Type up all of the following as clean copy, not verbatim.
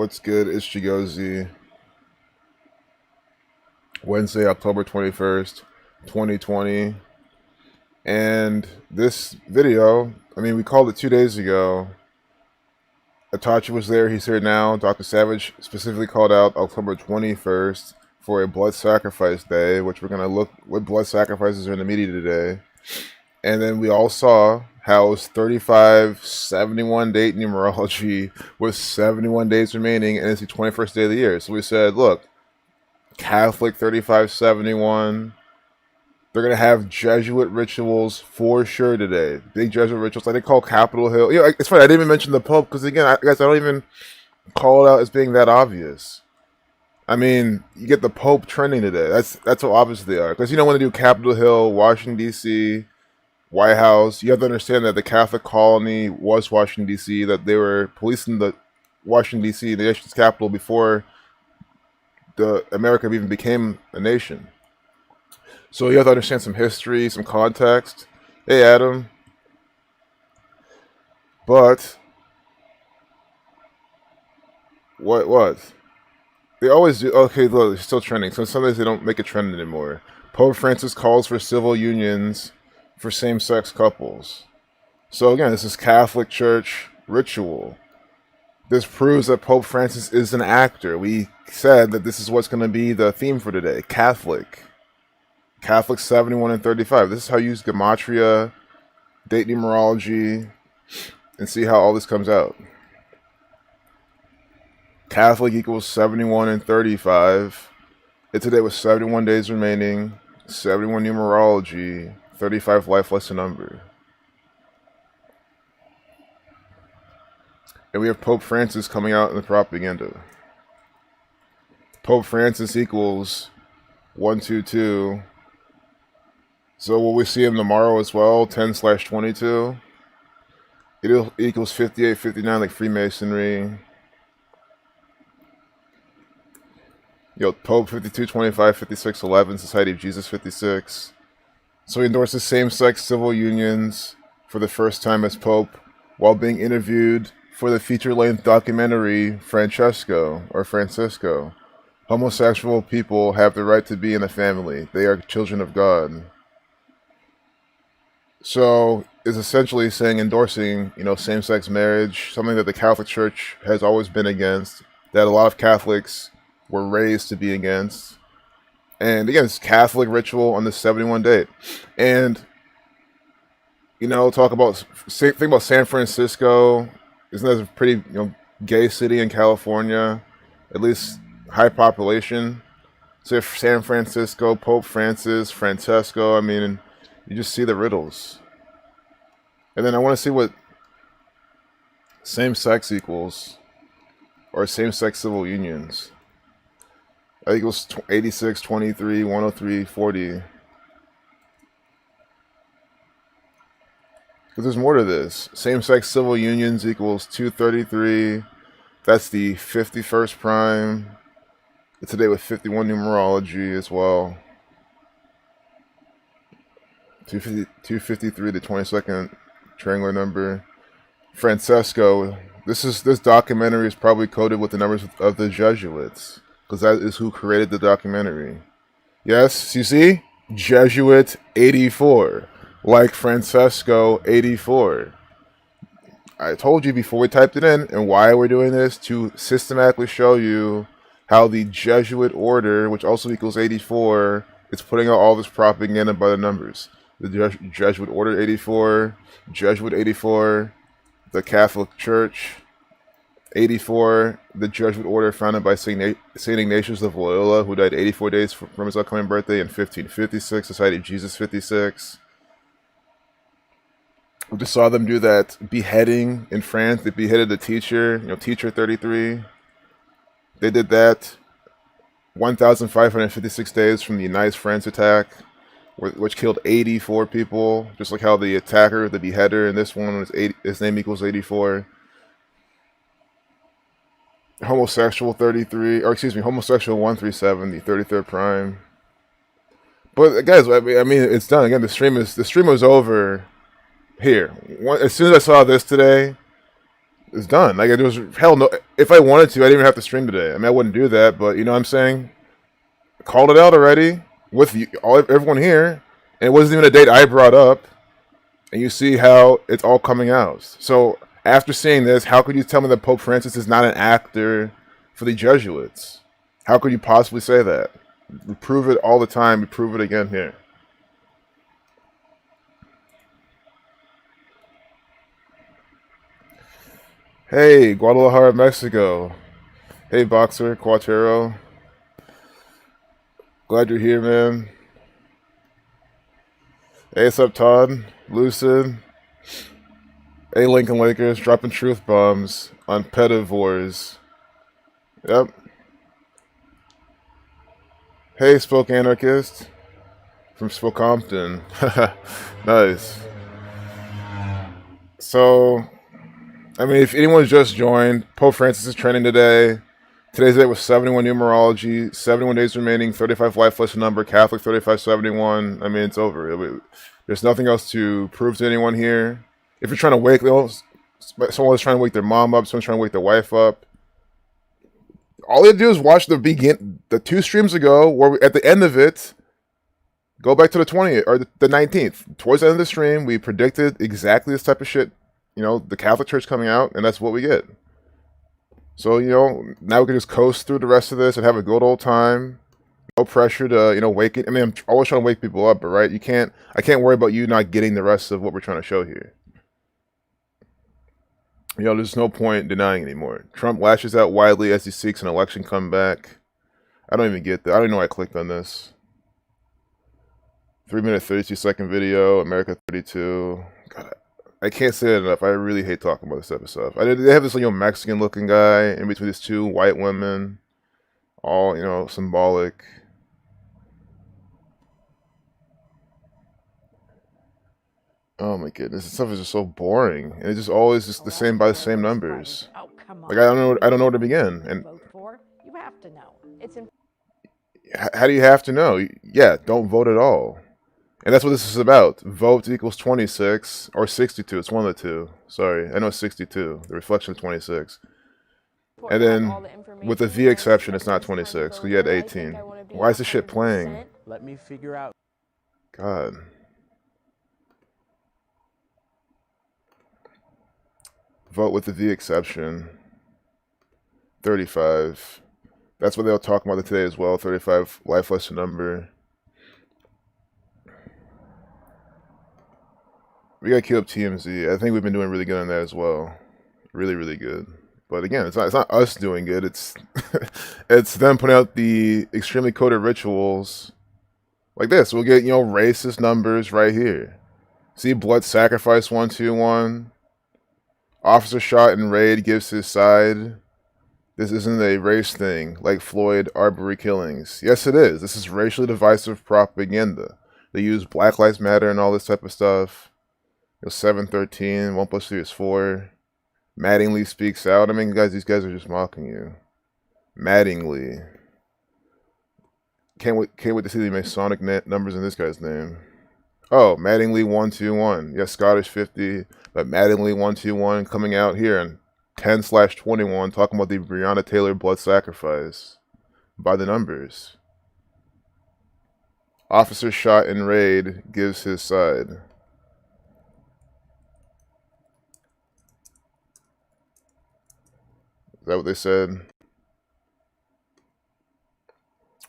What's good? It's Chigozi. Wednesday, October 21st, 2020. And this video, we called it 2 days ago. Atachi was there, he's here now. Dr. Savage specifically called out October 21st for a blood sacrifice day, which we're going to look what blood sacrifices are in the media today. And then we all saw how it was 3571 date numerology with 71 days remaining, and it's the 21st day of the year. So we said, look, Catholic 3571, they're going to have Jesuit rituals for sure today. Big Jesuit rituals, like they call Capitol Hill. It's funny, I didn't even mention the Pope, because again, I don't even call it out as being that obvious. You get the Pope trending today. That's how obvious they are. Because when they do Capitol Hill, Washington, D.C., White House, you have to understand that the Catholic colony was Washington, D.C., that they were policing the Washington, D.C., the nation's capital, before America even became a nation. So you have to understand some history, some context. Hey, Adam. But what? They always do. Okay, look, it's still trending. So sometimes they don't make it trend anymore. Pope Francis calls for civil unions for same-sex couples. So again, this is Catholic Church ritual. This proves that Pope Francis is an actor. We said that this is what's going to be the theme for today. Catholic 71 and 35. This is how you use gematria, date numerology, and see how all this comes out. Catholic equals 71 and 35. It's today with 71 days remaining, 71 numerology, 35 life lesson number. And we have Pope Francis coming out in the propaganda. Pope Francis equals 122. So will we see him tomorrow as well? 10/22. It equals 58, 59, like Freemasonry. Pope 52, 25, 56, 11, Society of Jesus 56. So he endorses same-sex civil unions for the first time as Pope while being interviewed for the feature-length documentary Francisco. Homosexual people have the right to be in a family. They are children of God. So is essentially endorsing, same-sex marriage, something that the Catholic Church has always been against, that a lot of Catholics were raised to be against. And again, it's Catholic ritual on the 71 date. And, think about San Francisco. Isn't that a pretty, gay city in California? At least high population. So if San Francisco, Pope Francis, Francesco, you just see the riddles. And then I want to see what same-sex equals, or same-sex civil unions. That equals 86, 23, 103, 40. Because there's more to this. Same-sex civil unions equals 233. That's the 51st prime. It's today with 51 numerology as well. 253, the 22nd triangular number. Francesco. This documentary is probably coded with the numbers of the Jesuits, because that is who created the documentary. Yes, you see? Jesuit 84. Like Francesco 84. I told you before we typed it in, and why we're doing this, to systematically show you how the Jesuit order, which also equals 84, is putting out all this propaganda by the numbers. The Jesuit order 84, Jesuit 84, the Catholic Church 84, the Jesuit order founded by Saint Ignatius of Loyola, who died 84 days from his upcoming birthday in 1556, Society of Jesus 56. We just saw them do that beheading in France. They beheaded the teacher, teacher 33. They did that 1,556 days from the Nice France attack, which killed 84 people, just like how the attacker, the beheader in this one, his name equals 84. Homosexual 33, homosexual 137, the 33rd prime. But guys, it's done. Again, the stream was over here. As soon as I saw this today, It's done. Like, it was, hell no. If I wanted to, I didn't even have to stream today. I mean, I wouldn't do that, but you know what I'm saying? Called it out already with you, everyone here. And it wasn't even a date I brought up. And you see how it's all coming out. So after seeing this, how could you tell me that Pope Francis is not an actor for the Jesuits? How could you possibly say that? We prove it all the time. We prove it again here. Hey, Guadalajara, Mexico. Hey, Boxer, Quatero. Glad you're here, man. Hey, what's up, Todd? Lucid. Hey, Lincoln Lakers, dropping truth bombs on pedivores. Yep. Hey, Spoke Anarchist from Spokompton. Nice. So, I mean, if anyone's just joined, Pope Francis is training today. Today's date was 71 numerology, 71 days remaining, 35 life lesson number, Catholic 3571. I mean, it's over. There's nothing else to prove to anyone here. If you're trying to wake, someone's trying to wake their mom up, someone's trying to wake their wife up. All you do is watch the 2 streams ago, where at the end of it, go back to the 20th or the 19th. Towards the end of the stream, we predicted exactly this type of shit. You know, the Catholic Church coming out, and that's what we get. So, you know, now we can just coast through the rest of this and have a good old time. No pressure to, you know, wake it. I mean, I'm always trying to wake people up, but right, I can't worry about you not getting the rest of what we're trying to show here. You know, there's no point denying anymore. Trump lashes out widely as he seeks an election comeback. I don't even get that. I don't even know why I clicked on this. 3-minute, 32-second video, America 32. God, I can't say it enough. I really hate talking about this type of stuff. They have this, you know, Mexican-looking guy in between these 2 white women. All, you know, symbolic. Oh my goodness, this stuff is just so boring, and it's just always just the same by the same numbers. Like, I don't know where to begin. And you have to know. how do you have to know? Yeah, don't vote at all. And that's what this is about. Vote equals 26 or 62. It's one of the two. Sorry, I know 62. The reflection of 26. And then with the V exception, it's not 26 because you had 18. Why is this shit playing? Let me figure out. God. Vote with the V exception. 35. That's what they'll talk about today as well. 35 life lesson number. We gotta queue up TMZ. I think we've been doing really good on that as well. Really, really good. But again, it's not us doing good. It's it's them putting out the extremely coded rituals like this. We'll get, you know, racist numbers right here. See, blood sacrifice 121. Officer shot in raid gives his side. This isn't a race thing like Floyd Arbery killings. Yes, it is. This is racially divisive propaganda. They use Black Lives Matter and all this type of stuff. You know, 713, 1 + 3 is 4. Mattingly speaks out. I mean, guys, these guys are just mocking you. Mattingly. Can't wait to see the Masonic numbers in this guy's name. Oh, Mattingly 121. Yes, Scottish 50, but Mattingly 121 coming out here in 10/21, talking about the Breonna Taylor blood sacrifice by the numbers. Officer shot in raid gives his side. Is that what they said?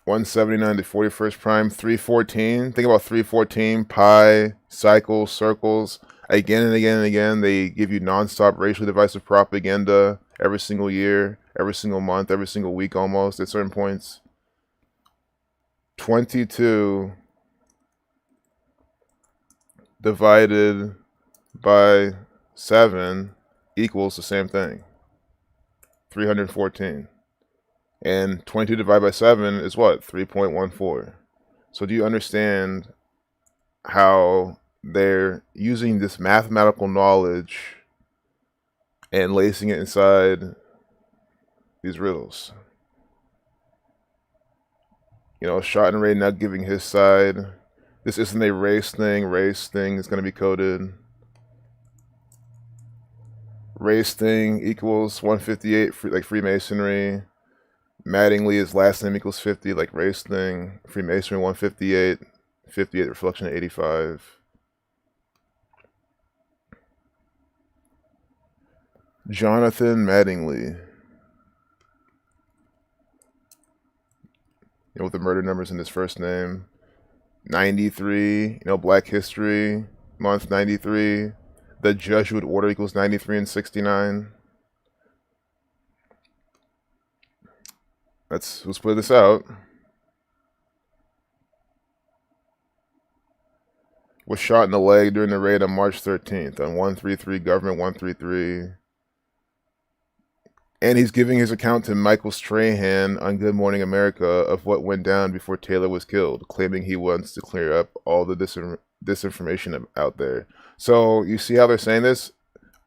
179 to 41st prime, 314. Think about 314, pi, cycles, circles. Again and again and again, they give you nonstop racially divisive propaganda every single year, every single month, every single week almost at certain points. 22 divided by 7 equals the same thing. 314. And 22 divided by 7 is what? 3.14. So do you understand how they're using this mathematical knowledge and lacing it inside these riddles? You know, shot and raid not giving his side. This isn't a race thing. Race thing is going to be coded. Race thing equals 158, like Freemasonry. Mattingly, his last name equals 50, like race thing. Freemasonry 158. 58 reflection of 85. Jonathan Mattingly. With the murder numbers in his first name. 93, Black History Month 93. The Jesuit Order equals 93 and 69. Let's play this out. Was shot in the leg during the raid on March 13th on 133 Government 133. And he's giving his account to Michael Strahan on Good Morning America of what went down before Taylor was killed, claiming he wants to clear up all the disinformation out there. So you see how they're saying this?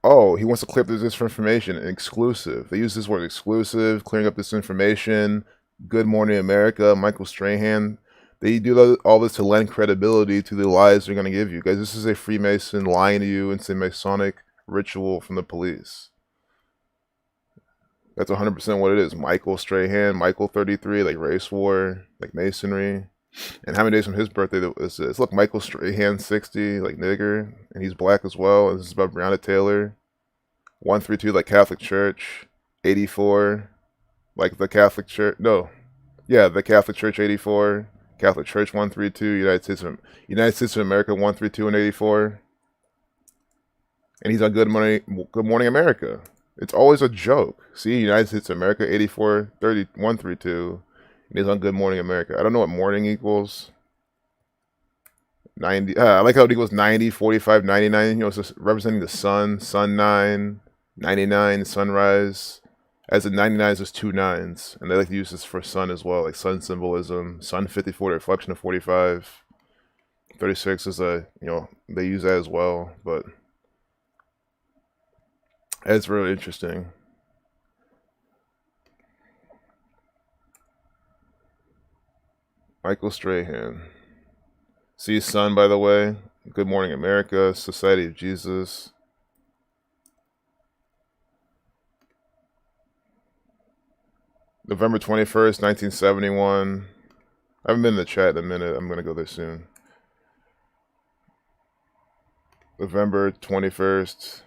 Oh, he wants to clear up the disinformation. Exclusive. They use this word exclusive, clearing up disinformation. Good Morning America, Michael Strahan. They do all this to lend credibility to the lies they're going to give you. Guys, this is a Freemason lying to you. It's a Masonic ritual from the police. That's 100% what it is. Michael Strahan, Michael 33, like race war, like Masonry. And how many days from his birthday is this? Look, Michael Strahan 60, like nigger, and he's black as well. And this is about Breonna Taylor. 132, like Catholic Church. 84, like the Catholic Church. No, yeah, the Catholic Church 84. Catholic Church 132. United States of America 132 and 84. And he's on Good Morning America. It's always a joke. See, United States of America 84 30 132. And he's on Good Morning America. I don't know what morning equals. 90. I like how it equals 90, 45, 99. It's just representing the sun. Sun 9, 99, sunrise. As the 99 is just two nines. And they like to use this for sun as well, like sun symbolism. Sun 54, the reflection of 45. 36 is they use that as well. But it's really interesting. Michael Strahan. See sun, by the way. Good Morning America, Society of Jesus. November 21st, 1971. I haven't been in the chat in a minute. I'm going to go there soon. November 21st.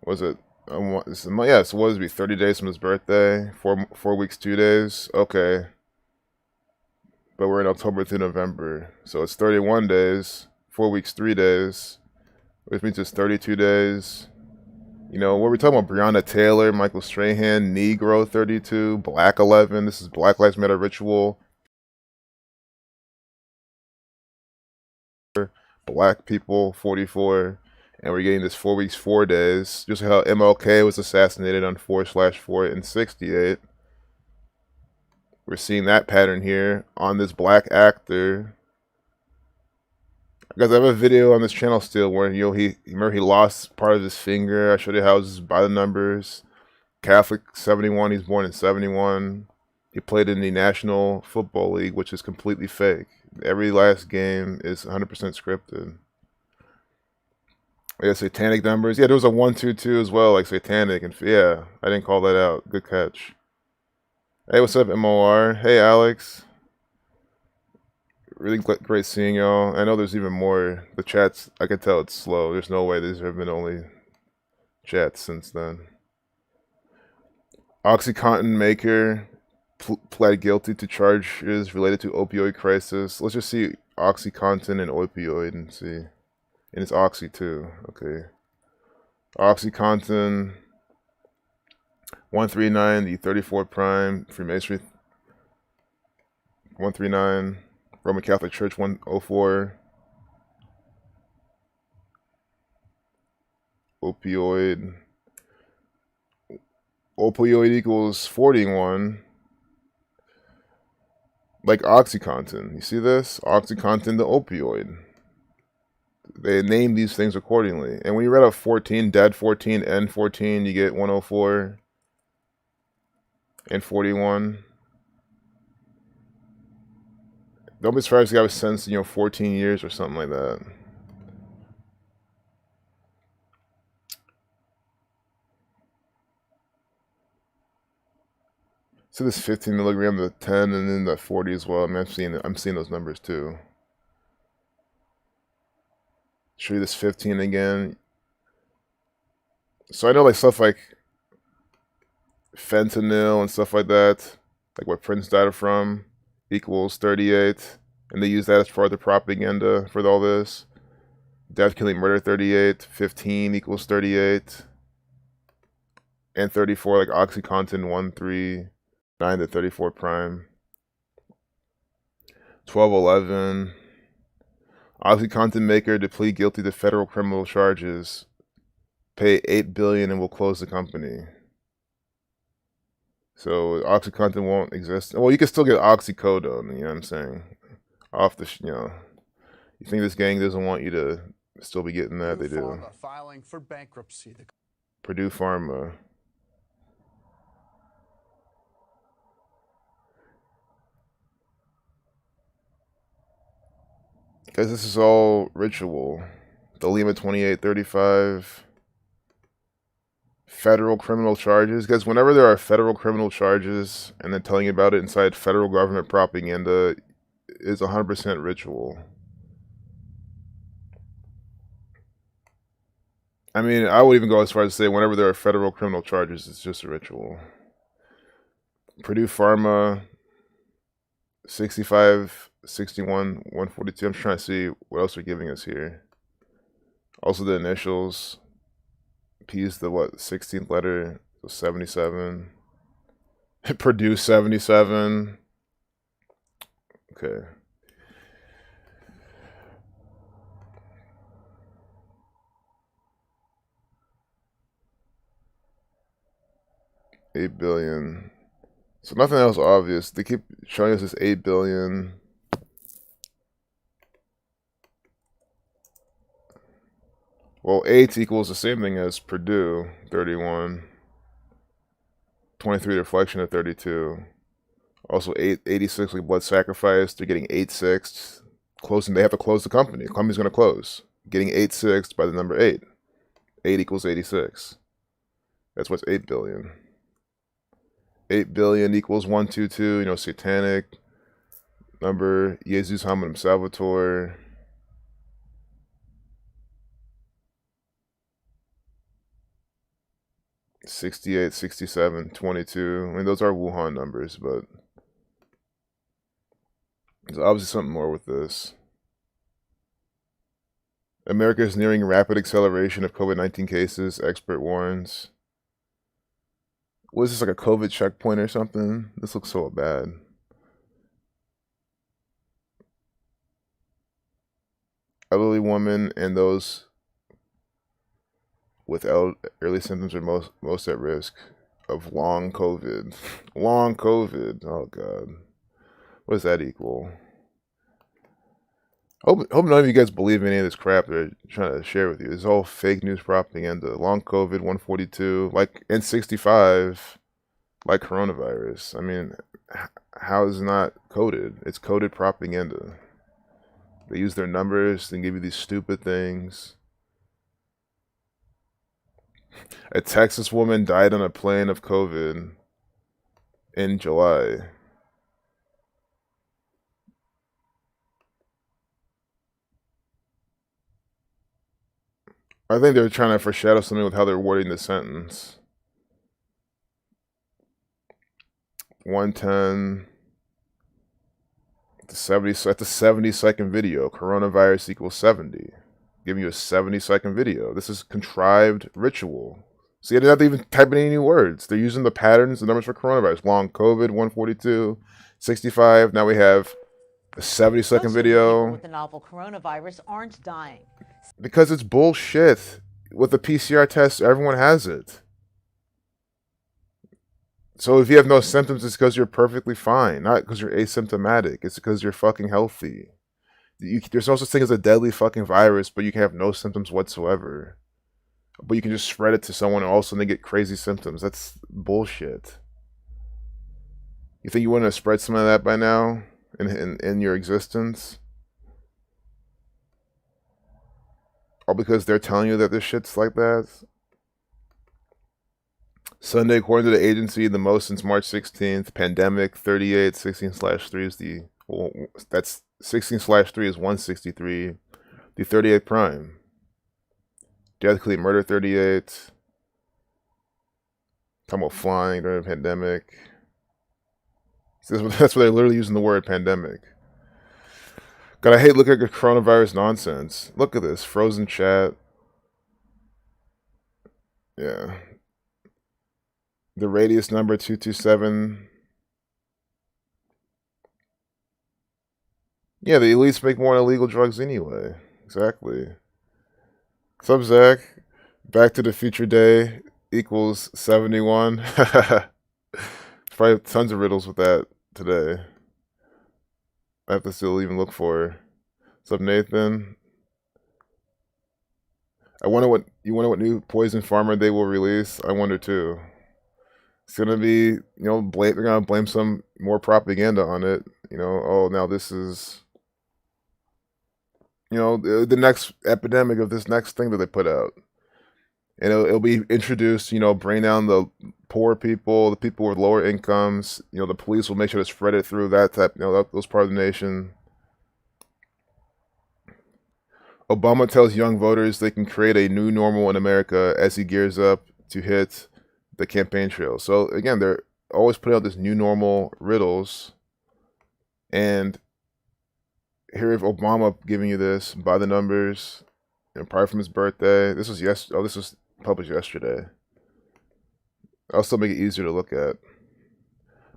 Was it? Yeah, so what would it be? 30 days from his birthday? 4 weeks, 2 days? Okay. But we're in October through November. So it's 31 days, 4 weeks, 3 days, which means it's 32 days. What we're talking about, Breonna Taylor, Michael Strahan, Negro 32, Black 11. This is Black Lives Matter ritual. Black people 44. And we're getting this 4 weeks, 4 days. Just how MLK was assassinated on 4/4 in 68. We're seeing that pattern here on this black actor. Guys, I have a video on this channel still where he lost part of his finger. I showed you how it was by the numbers. Catholic 71, he's born in 71. He played in the National Football League, which is completely fake. Every last game is 100% scripted. Yeah, satanic numbers. Yeah, there was a 122 as well, like satanic, and yeah, I didn't call that out. Good catch. Hey, what's up, MOR? Hey, Alex. Really great seeing y'all. I know there's even more. The chats, I can tell it's slow. There's no way these have been only chats since then. Oxycontin maker pled guilty to charges related to opioid crisis. Let's just see Oxycontin and opioid and see. And it's Oxy too. Okay. Oxycontin 139, the 34 prime, Freemasonry 139, Roman Catholic Church 104, opioid equals 41, like Oxycontin. You see this? Oxycontin, the opioid. They name these things accordingly. And when you read out 14, dead 14, N 14, you get 104 and 41. Don't be surprised if you have a sense, 14 years or something like that. to this 15 milligram, the 10, and then the 40 as well. I mean, I'm seeing those numbers too. Show you this 15 again. So I know like stuff like fentanyl and stuff like that, like what Prince died from, equals 38, and they use that as part of the propaganda for all this. Death, killing, murder, 38. 15 equals 38. And 34, like Oxycontin 139 to 34 prime. 1211. Oxycontin maker to plead guilty to federal criminal charges. Pay $8 billion and will close the company. So Oxycontin won't exist. Well, you can still get oxycodone, you know what I'm saying? Off the, you think this gang doesn't want you to still be getting that? They do. Pharma filing for bankruptcy. Purdue Pharma. Because this is all ritual. The Lima 2835. Federal criminal charges. Because whenever there are federal criminal charges and then telling you about it inside federal government propaganda is 100% ritual. I mean, I would even go as far as to say whenever there are federal criminal charges, it's just a ritual. Purdue Pharma, 65, 61, 142. I'm trying to see what else they're giving us here. Also the initials. P is the what? 16th letter. So 77. Purdue 77. Okay. $8 billion. So nothing else obvious. They keep showing us this 8 billion. Well, 8 equals the same thing as Purdue, 31. 23 reflection of 32. Also 86 like blood sacrifice. They're getting 8/6. Closing, they have to close the company. The company's gonna close. Getting 8/6 by the number 8. 8 equals 86. That's what's 8 billion. 8 billion equals 122, satanic number, Jesus Hominum Salvator. $68, $67, $22. I mean, those are Wuhan numbers, but there's obviously something more with this. America is nearing rapid acceleration of COVID-19 cases, expert warns. Was this like a COVID checkpoint or something? This looks so bad. Elderly women and those with early symptoms are most at risk of long COVID. Long COVID. Oh God. What does that equal? Hope none of you guys believe any of this crap they're trying to share with you. It's all fake news propaganda. Long COVID, 142, like N65, like coronavirus. I mean, how is it not coded? It's coded propaganda. They use their numbers, they give you these stupid things. A Texas woman died on a plane of COVID in July. I think they're trying to foreshadow something with how they're wording the sentence. 110. At the 70-second video, coronavirus equals 70. Giving you a 70-second video. This is contrived ritual. See, they didn't have to even type in any new words. They're using the patterns, the numbers for coronavirus. Long COVID, 142, 65. Now we have a 70-second video. People with the novel coronavirus aren't dying. Because it's bullshit. With the PCR test, everyone has it. So if you have no symptoms, it's because you're perfectly fine. Not because you're asymptomatic. It's because you're fucking healthy. There's no such thing as a deadly fucking virus, but you can have no symptoms whatsoever. But you can just spread it to someone and all of a sudden they get crazy symptoms. That's bullshit. You think you wouldn't have spread some of that by now in your existence? All because they're telling you that this shit's like that? Sunday, according to the agency, the most since March 16th. Pandemic 38, 16/3 is the, well, that's 16/3 is 163. The 38 prime. Death, complete murder 38. Talking about flying during a pandemic. That's where they're literally using the word pandemic. God, I hate looking at the coronavirus nonsense. Look at this. Frozen chat. Yeah. The radius number 227. Yeah, the elites make more illegal drugs anyway. Exactly. What's up, Zach? Back to the future day equals 71. Probably tons of riddles with that today. I have to still even look for. What's up, Nathan? I wonder what new poison farmer they will release. I wonder too. It's gonna be, they're gonna blame some more propaganda on it. Oh, now this is, the next epidemic of this next thing that they put out, and it'll be introduced. Bring down the poor people, the people with lower incomes. The police will make sure to spread it through that type, those part of the nation. Obama tells young voters they can create a new normal in America as he gears up to hit the campaign trail. So again, they're always putting out this new normal riddles, and here is Obama giving you this by the numbers, probably from his birthday. This was this was published yesterday. I'll still make it easier to look at.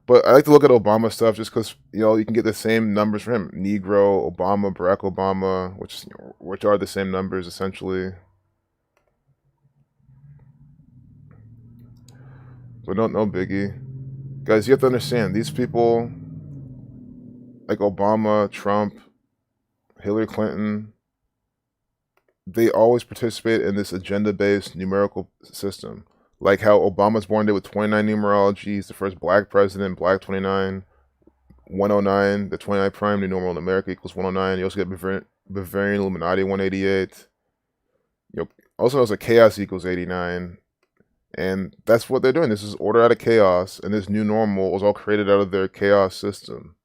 But I like to look at Obama stuff just because you can get the same numbers for him. Negro, Obama, Barack Obama, which are the same numbers essentially. But no biggie, guys. You have to understand these people, like Obama, Trump, Hillary Clinton. They always participate in this agenda-based numerical system. Like how Obama's born day with 29 numerology. He's the first black president, black 29, 109, the 29 prime, new normal in America equals 109. You also get Bavarian Illuminati 188. Also knows that chaos equals 89. And that's what they're doing. This is order out of chaos, and this new normal was all created out of their chaos system.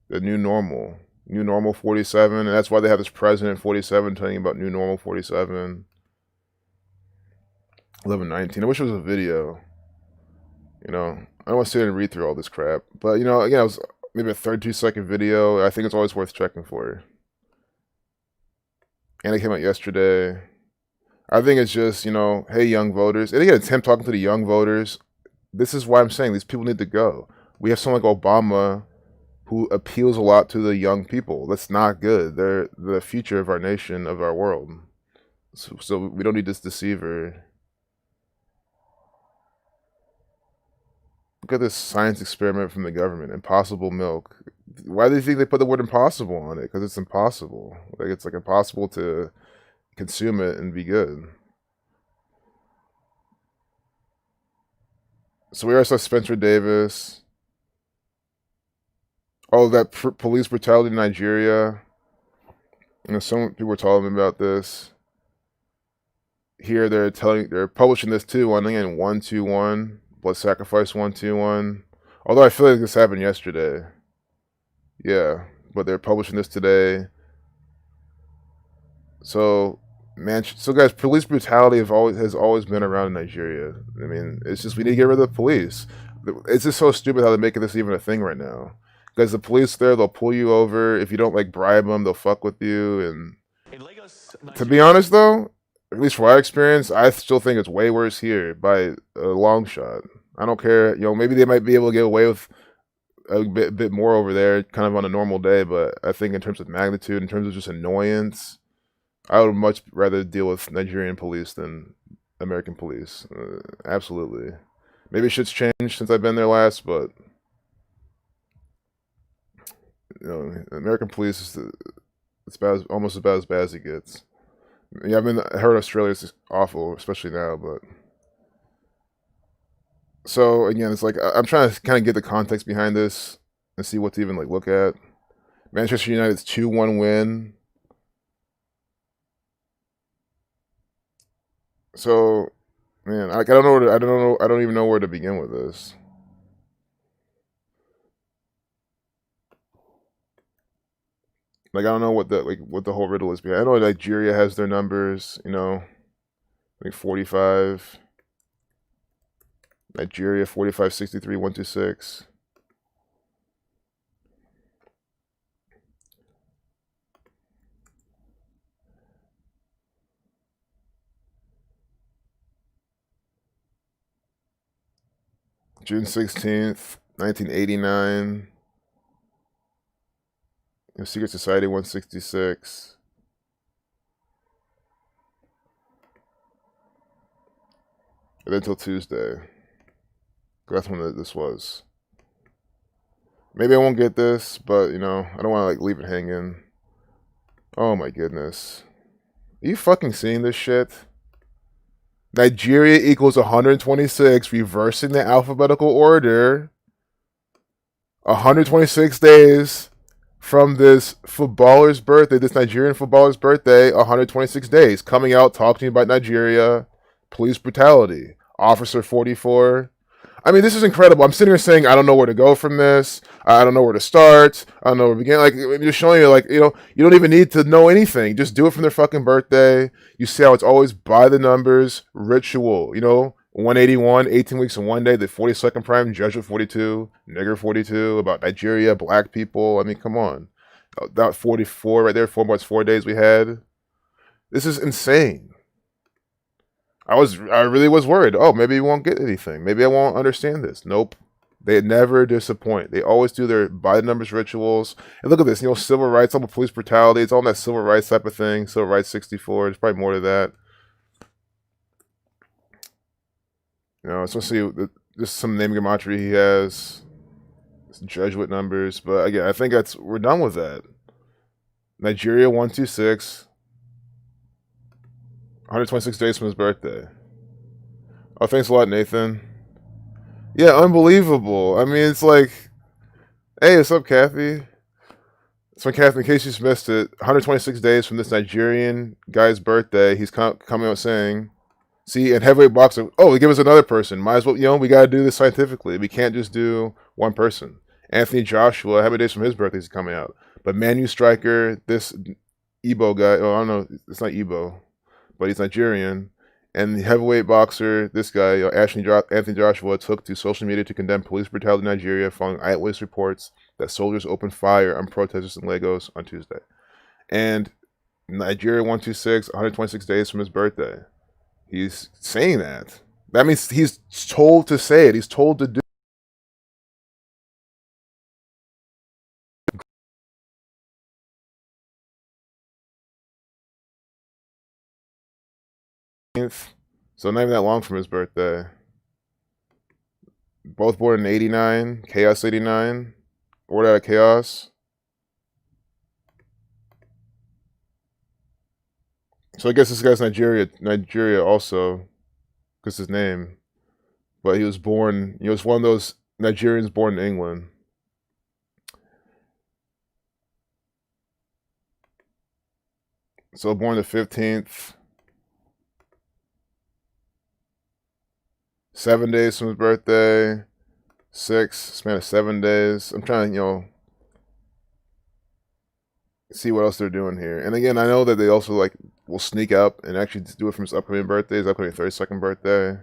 The new normal 47, and that's why they have this president 47 telling you about new normal 47. 1119. I wish it was a video. I don't want to sit and read through all this crap. But, again, it was maybe a 32-second video. I think it's always worth checking for. And it came out yesterday. I think it's just, hey, young voters. And again, it's him talking to the young voters. This is why I'm saying these people need to go. We have someone like Obama who appeals a lot to the young people. That's not good. They're the future of our nation, of our world. So we don't need this deceiver. Look at this science experiment from the government. Impossible milk. Why do you think they put the word impossible on it? Because it's impossible. It's impossible to consume it and be good. So we also saw Spencer Davis. Oh, that police brutality in Nigeria. Some people were telling me about this. Here they're publishing this too. One again, 121. Blood sacrifice 121. Although I feel like this happened yesterday. Yeah, but they're publishing this today. So, guys, police brutality has always been around in Nigeria. I mean, it's just we need to get rid of the police. It's just so stupid how they're making this even a thing right now. Because the police there, they'll pull you over if you don't bribe them. They'll fuck with you. And to be honest, though, at least from my experience, I still think it's way worse here by a long shot. I don't care. Maybe they might be able to get away with a bit more over there, kind of on a normal day. But I think in terms of magnitude, in terms of just annoyance, I would much rather deal with Nigerian police than American police. Absolutely. Maybe shit's changed since I've been there last, but American police is almost about as bad as it gets. Yeah, I heard Australia's awful, especially now, but so again, it's I'm trying to kind of get the context behind this and see what to even look at. Manchester United's 2-1 win. So Man, I don't know where to, I don't know. I don't even know where to begin with this. Like I don't know what the whole riddle is behind. I know Nigeria has their numbers. Like 45. Nigeria 45 63 126. June 16th, 1989. Secret Society 166. And then until Tuesday. That's when this was. Maybe I won't get this, but I don't want to leave it hanging. Oh my goodness. Are you fucking seeing this shit? Nigeria equals 126, reversing the alphabetical order. 126 days from this footballer's birthday, this Nigerian footballer's birthday, 126 days. Coming out, talking to you about Nigeria, police brutality. Officer 44. I mean, this is incredible. I'm sitting here saying I don't know where to go from this. I don't know where to start. I don't know where to begin. I'm just showing you, you don't even need to know anything. Just do it from their fucking birthday. You see how it's always by the numbers, ritual. 181, 18 weeks in one day, the 42nd prime, Jesuit 42, nigger 42, about Nigeria, black people. I mean, come on. That 44 right there, 4 days we had. This is insane. I really was worried. Oh, maybe we won't get anything. Maybe I won't understand this. Nope. They never disappoint. They always do their by the numbers rituals. And look at this, civil rights, all the police brutality. It's all that civil rights type of thing. Civil rights 64. There's probably more to that. Especially just some name gematria he has. Some Jesuit numbers. But again, I think we're done with that. Nigeria 126. 126 days from his birthday. Oh, thanks a lot, Nathan. Yeah, unbelievable. I mean, it's like, hey, what's up, Kathy? So, Kathy, in case you just missed it, 126 days from this Nigerian guy's birthday, he's coming out saying, see, and heavyweight boxer, oh, give us another person. Might as well, we got to do this scientifically. We can't just do one person. Anthony Joshua, how many days from his birthday is coming out? But Manu Striker, this Igbo guy, oh, I don't know, it's not Igbo, but he's Nigerian. And the heavyweight boxer, this guy, Anthony Joshua, took to social media to condemn police brutality in Nigeria following eyewitness reports that soldiers opened fire on protesters in Lagos on Tuesday. And Nigeria 126, 126 days from his birthday. He's saying that. That means he's told to say it. He's told to do it. So not even that long from his birthday. Both born in 89, Chaos 89. Born out of Chaos. So I guess this guy's Nigeria also, because his name. But he was born, he was one of those Nigerians born in England. So born the 15th. 7 days from his birthday. 6, span of 7 days. I'm trying to, see what else they're doing here. And again, I know that they also will sneak up and actually do it from his upcoming birthday, his upcoming 32nd birthday.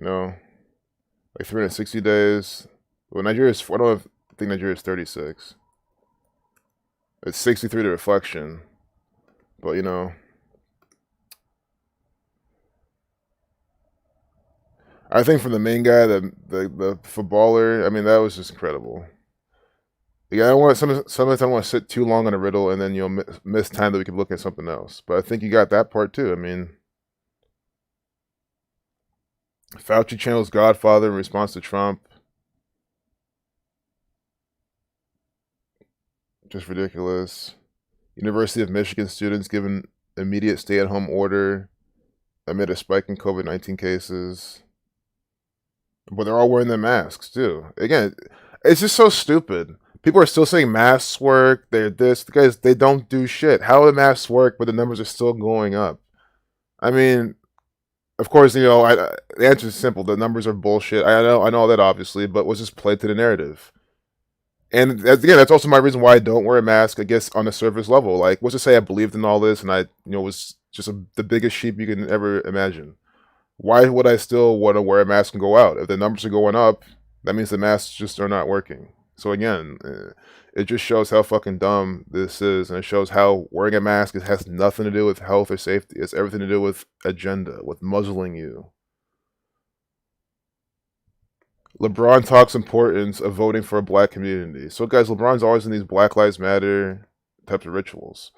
Like 360 days. Well, Nigeria's, I don't think Nigeria's 36. It's 63 to reflection. But, I think from the main guy, the footballer, I mean, that was just incredible. Yeah, I don't want sometimes I don't want to sit too long on a riddle and then miss time that we could look at something else. But I think you got that part too. I mean, Fauci channels Godfather in response to Trump. Just ridiculous. University of Michigan students given immediate stay-at-home order amid a spike in COVID-19 cases. But they're all wearing their masks too. Again, it's just so stupid. People are still saying masks work. They're this. Guys, they don't do shit. How do masks work, but the numbers are still going up? I mean, of course, the answer is simple. The numbers are bullshit. I know that obviously, but was just played to the narrative. And again, that's also my reason why I don't wear a mask. I guess on a surface level, like, let's just say I believed in all this, and I, was just the biggest sheep you can ever imagine. Why would I still want to wear a mask and go out? If the numbers are going up, that means the masks just are not working. So again, it just shows how fucking dumb this is, and it shows how wearing a mask has nothing to do with health or safety. It's everything to do with agenda, with muzzling you. LeBron talks importance of voting for a black community. So guys, LeBron's always in these Black Lives Matter types of rituals.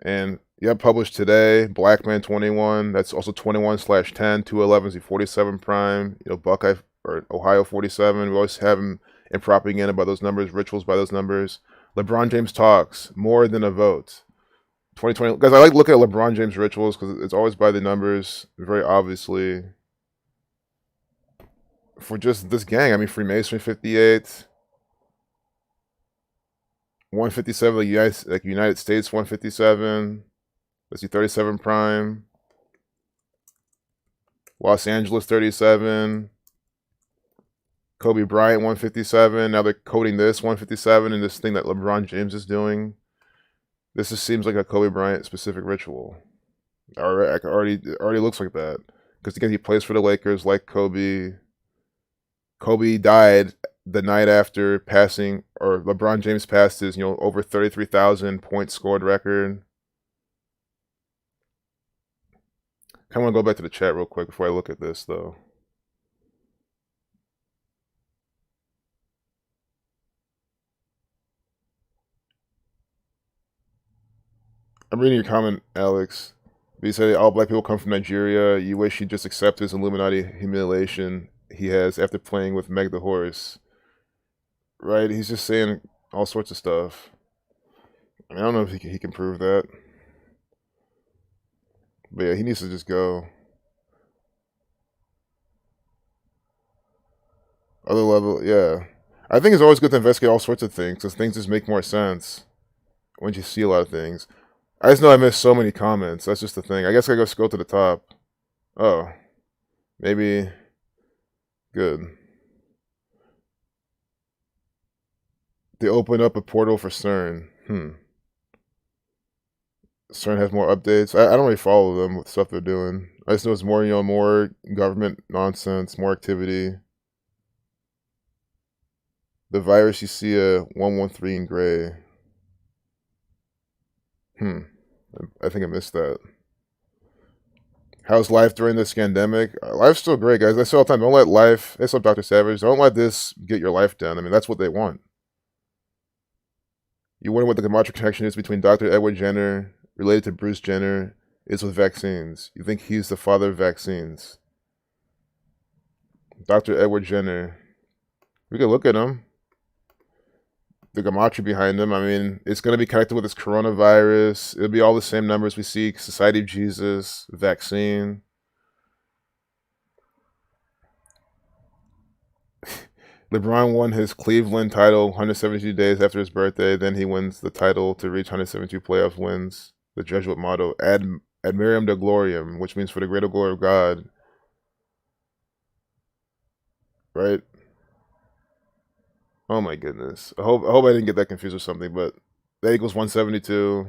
And yeah, published today, Black Man 21. That's also 21/10, 211 47 prime. Buckeye or Ohio 47. We always have him in propaganda by those numbers, rituals by those numbers. LeBron James talks more than a vote. 2020 guys, I like looking at LeBron James rituals because it's always by the numbers, very obviously. For just this gang, I mean, Freemasonry 58, 157, like United States 157. Let's see, 37 prime. Los Angeles 37. Kobe Bryant 157. Now they're coding this 157 and this thing that LeBron James is doing. This just seems like a Kobe Bryant specific ritual. It already looks like that. Because again, he plays for the Lakers like Kobe. Kobe died the night after passing, or LeBron James passed his, over 33,000 points scored record. I want to go back to the chat real quick before I look at this, though. I'm reading your comment, Alex. You say all black people come from Nigeria. You wish he'd just accept his Illuminati humiliation he has after playing with Meg the Horse. Right? He's just saying all sorts of stuff. I don't know if he can prove that. But yeah, he needs to just go. Other level, yeah. I think it's always good to investigate all sorts of things because things just make more sense once you see a lot of things. I just know I missed so many comments. That's just the thing. I guess I go scroll to the top. Oh. Maybe. Good. They open up a portal for CERN. CERN has more updates. I don't really follow them with stuff they're doing. I just know it's more, more government nonsense, more activity. The virus, you see a 113 in gray. I think I missed that. How's life during this pandemic? Life's still great, guys. I say all the time, don't let life, it's up Dr. Savage, don't let this get your life down. I mean, that's what they want. You wonder what the Gematria connection is between Dr. Edward Jenner, related to Bruce Jenner, is with vaccines. You think he's the father of vaccines. Dr. Edward Jenner. We could look at him. The Gematria behind him. I mean, it's going to be connected with this coronavirus. It'll be all the same numbers we see. Society of Jesus, vaccine. LeBron won his Cleveland title 172 days after his birthday. Then he wins the title to reach 172 playoff wins. The Jesuit motto, ad Miriam de Gloriam, which means for the greater glory of God. Right? Oh my goodness. I hope I didn't get that confused with something, but that equals 172.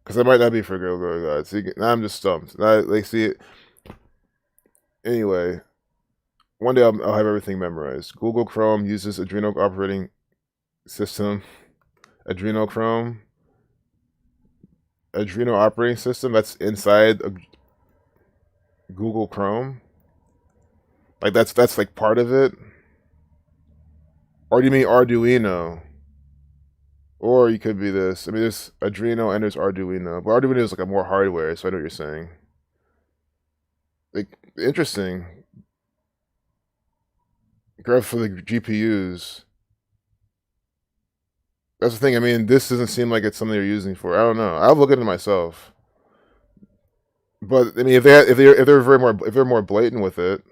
Because that might not be for greater glory of God. See, now I'm just stumped. See it. Anyway, one day I'll have everything memorized. Google Chrome uses Arduino operating system. Arduino operating system that's inside Google Chrome. Like that's like part of it. Or do you mean Arduino? Or you could be this. I mean, there's Arduino and there's Arduino. But Arduino is like a more hardware, so I know what you're saying. Like, interesting. Graph for the GPUs. That's the thing. I mean, this doesn't seem like it's something they're using for. I don't know. I'll look at it myself. But I mean, if they're more blatant with it,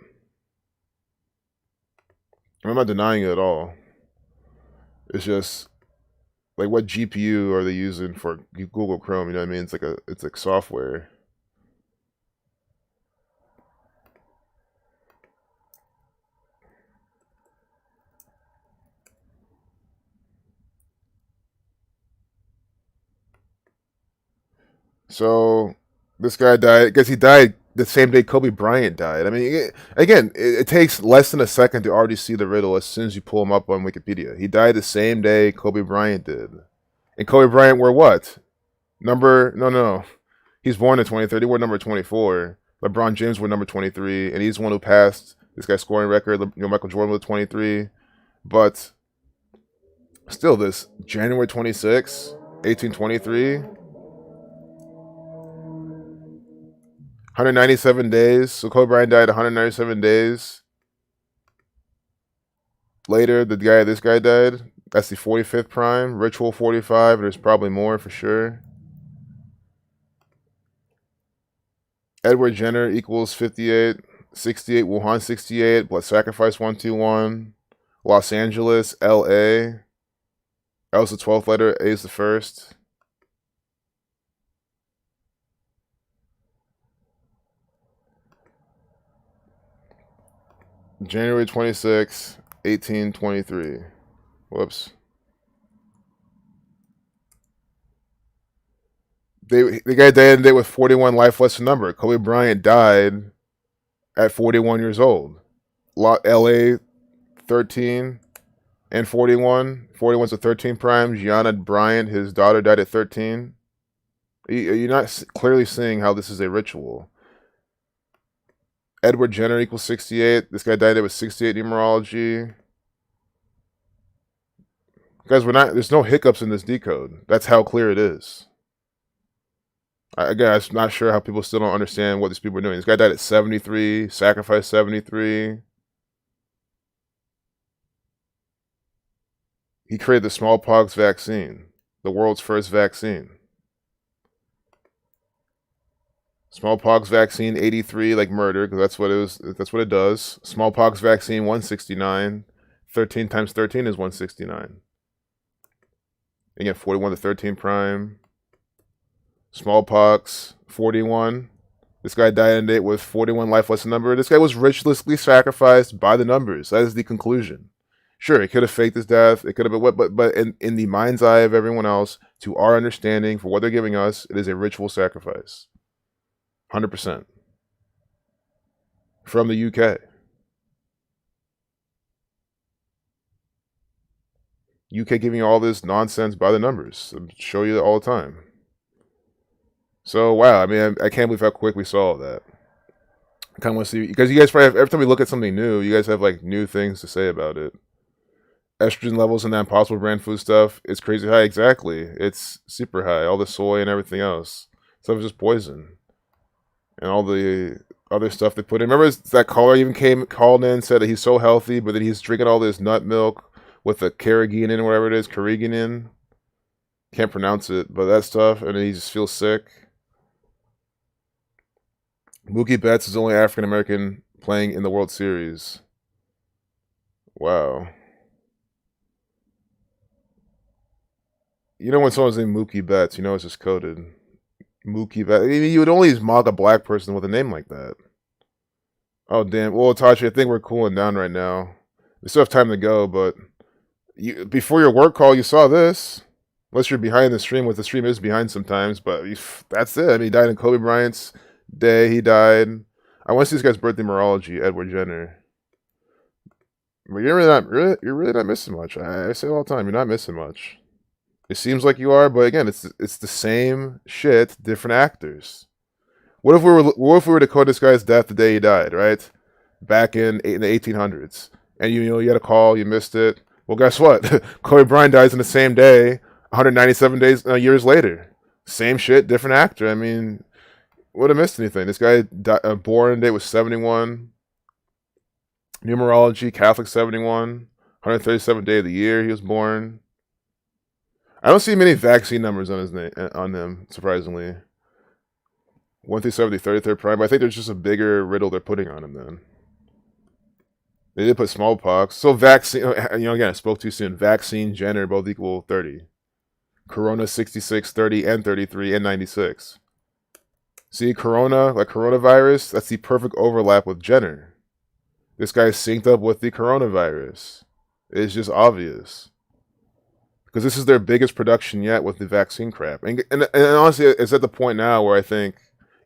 I'm not denying it at all. It's just like, what GPU are they using for Google Chrome? You know what I mean? It's like software. So this guy died because he died the same day Kobe Bryant died. I mean, it takes less than a second to already see the riddle as soon as you pull him up on Wikipedia. He died the same day Kobe Bryant did. And Kobe Bryant were what? Number no. He's born in 2030. We're number 24. LeBron James were number 23, and he's the one who passed this guy's scoring record. Michael Jordan with 23. But still, this January 26, 1823, 197 days. So Kobe Bryant died 197 days later. This guy died. That's the 45th prime. Ritual 45. There's probably more for sure. Edward Jenner equals 58. 68. Wuhan 68. Blood Sacrifice 121. Los Angeles, LA. L is the 12th letter. A is the first. January 26, 1823. Whoops. The guy died with 41 life less than number. Kobe Bryant died at 41 years old. LA 13 and 41. 41's a 13 prime. Gianna Bryant, his daughter, died at 13. You're not clearly seeing how this is a ritual. Edward Jenner equals 68. This guy died with 68 numerology. Guys, there's no hiccups in this decode. That's how clear it is. Again, I'm not sure how people still don't understand what these people are doing. This guy died at 73, sacrificed 73. He created the smallpox vaccine, the world's first vaccine. Smallpox vaccine 83, like murder, because that's what it was. That's what it does. Smallpox vaccine 169. 13 times 13 is 169. Again, 41 to 13 prime. Smallpox 41. This guy died in it with 41 life less than number. This guy was ritualistically sacrificed by the numbers. That is the conclusion. Sure, it could have faked his death. It could have been what, but in the mind's eye of everyone else, to our understanding, for what they're giving us, it is a ritual sacrifice. 100%. From the UK. UK giving you all this nonsense by the numbers. I show you all the time. So, wow, I mean, I can't believe how quick we saw all that. I kind of want to see, because you guys probably have, every time we look at something new, you guys have like new things to say about it. Estrogen levels in that Impossible brand food stuff, it's crazy high. Exactly. It's super high. All the soy and everything else. Stuff is just poison. And all the other stuff they put in. Remember that caller even called in, said that he's so healthy, but then he's drinking all this nut milk with the carrageenan or whatever it is, carrageenan. Can't pronounce it, but that stuff, and then he just feels sick. Mookie Betts is the only African American playing in the World Series. Wow. You know when someone's named Mookie Betts, you know it's just coded. Mookie Betts. I mean, you would only mock a black person with a name like that. Oh, damn. Well, Tachi, I think we're cooling down right now. We still have time to go, but before your work call, you saw this. Unless you're behind the stream, the stream is behind sometimes, but that's it. I mean, he died in Kobe Bryant's day. He died. I want to see this guy's birthday numerology, Edward Jenner. But you're really not missing much. I say it all the time, you're not missing much. It seems like you are, but again, it's the same shit, different actors. What if we were to code this guy's death the day he died, right? Back in the 1800s, and you had a call, you missed it. Well, guess what? Kobe Bryant dies in the same day, 197 years later. Same shit, different actor. I mean, would have missed anything. This guy born date was 71. Numerology, Catholic 71. 137th day of the year he was born. I don't see many vaccine numbers on his name on him, surprisingly. 1 through 70, 33rd prime. But I think there's just a bigger riddle they're putting on him then. They did put smallpox. So vaccine, again, I spoke too soon. Vaccine, Jenner, both equal 30. Corona 66, 30, and 33, and 96. See, Corona, like coronavirus, that's the perfect overlap with Jenner. This guy's synced up with the coronavirus. It's just obvious. Because this is their biggest production yet with the vaccine crap. And honestly, it's at the point now where I think,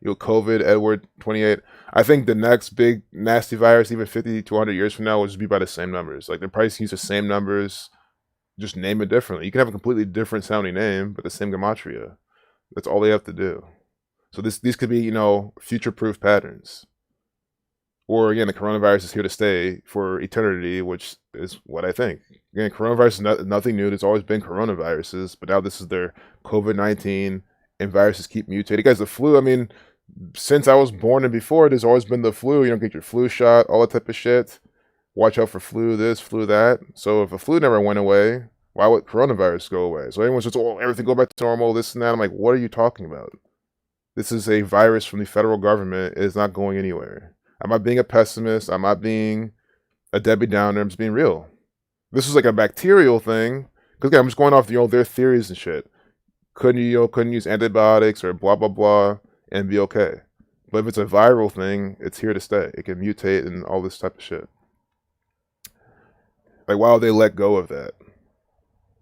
COVID, Edward 28, I think the next big nasty virus, even 50 to 100 years from now, will just be by the same numbers. Like, they're probably use the same numbers, just name it differently. You can have a completely different sounding name, but the same gematria. That's all they have to do. So these could be, future-proof patterns. Or again, the coronavirus is here to stay for eternity, which is what I think. Again, coronavirus is nothing new. There's always been coronaviruses, but now this is their COVID-19, and viruses keep mutating. Guys, the flu, I mean, since I was born and before, there's always been the flu. Get your flu shot, all that type of shit. Watch out for flu this, flu that. So if the flu never went away, why would coronavirus go away? So everyone's just, everything go back to normal, this and that. I'm like, what are you talking about? This is a virus from the federal government. It is not going anywhere. I'm not being a pessimist. I'm not being a Debbie Downer. I'm just being real. This is like a bacterial thing. Because again, I'm just going off their theories and shit. Couldn't use antibiotics or blah blah blah and be okay. But if it's a viral thing, it's here to stay. It can mutate and all this type of shit. Like, why would they let go of that?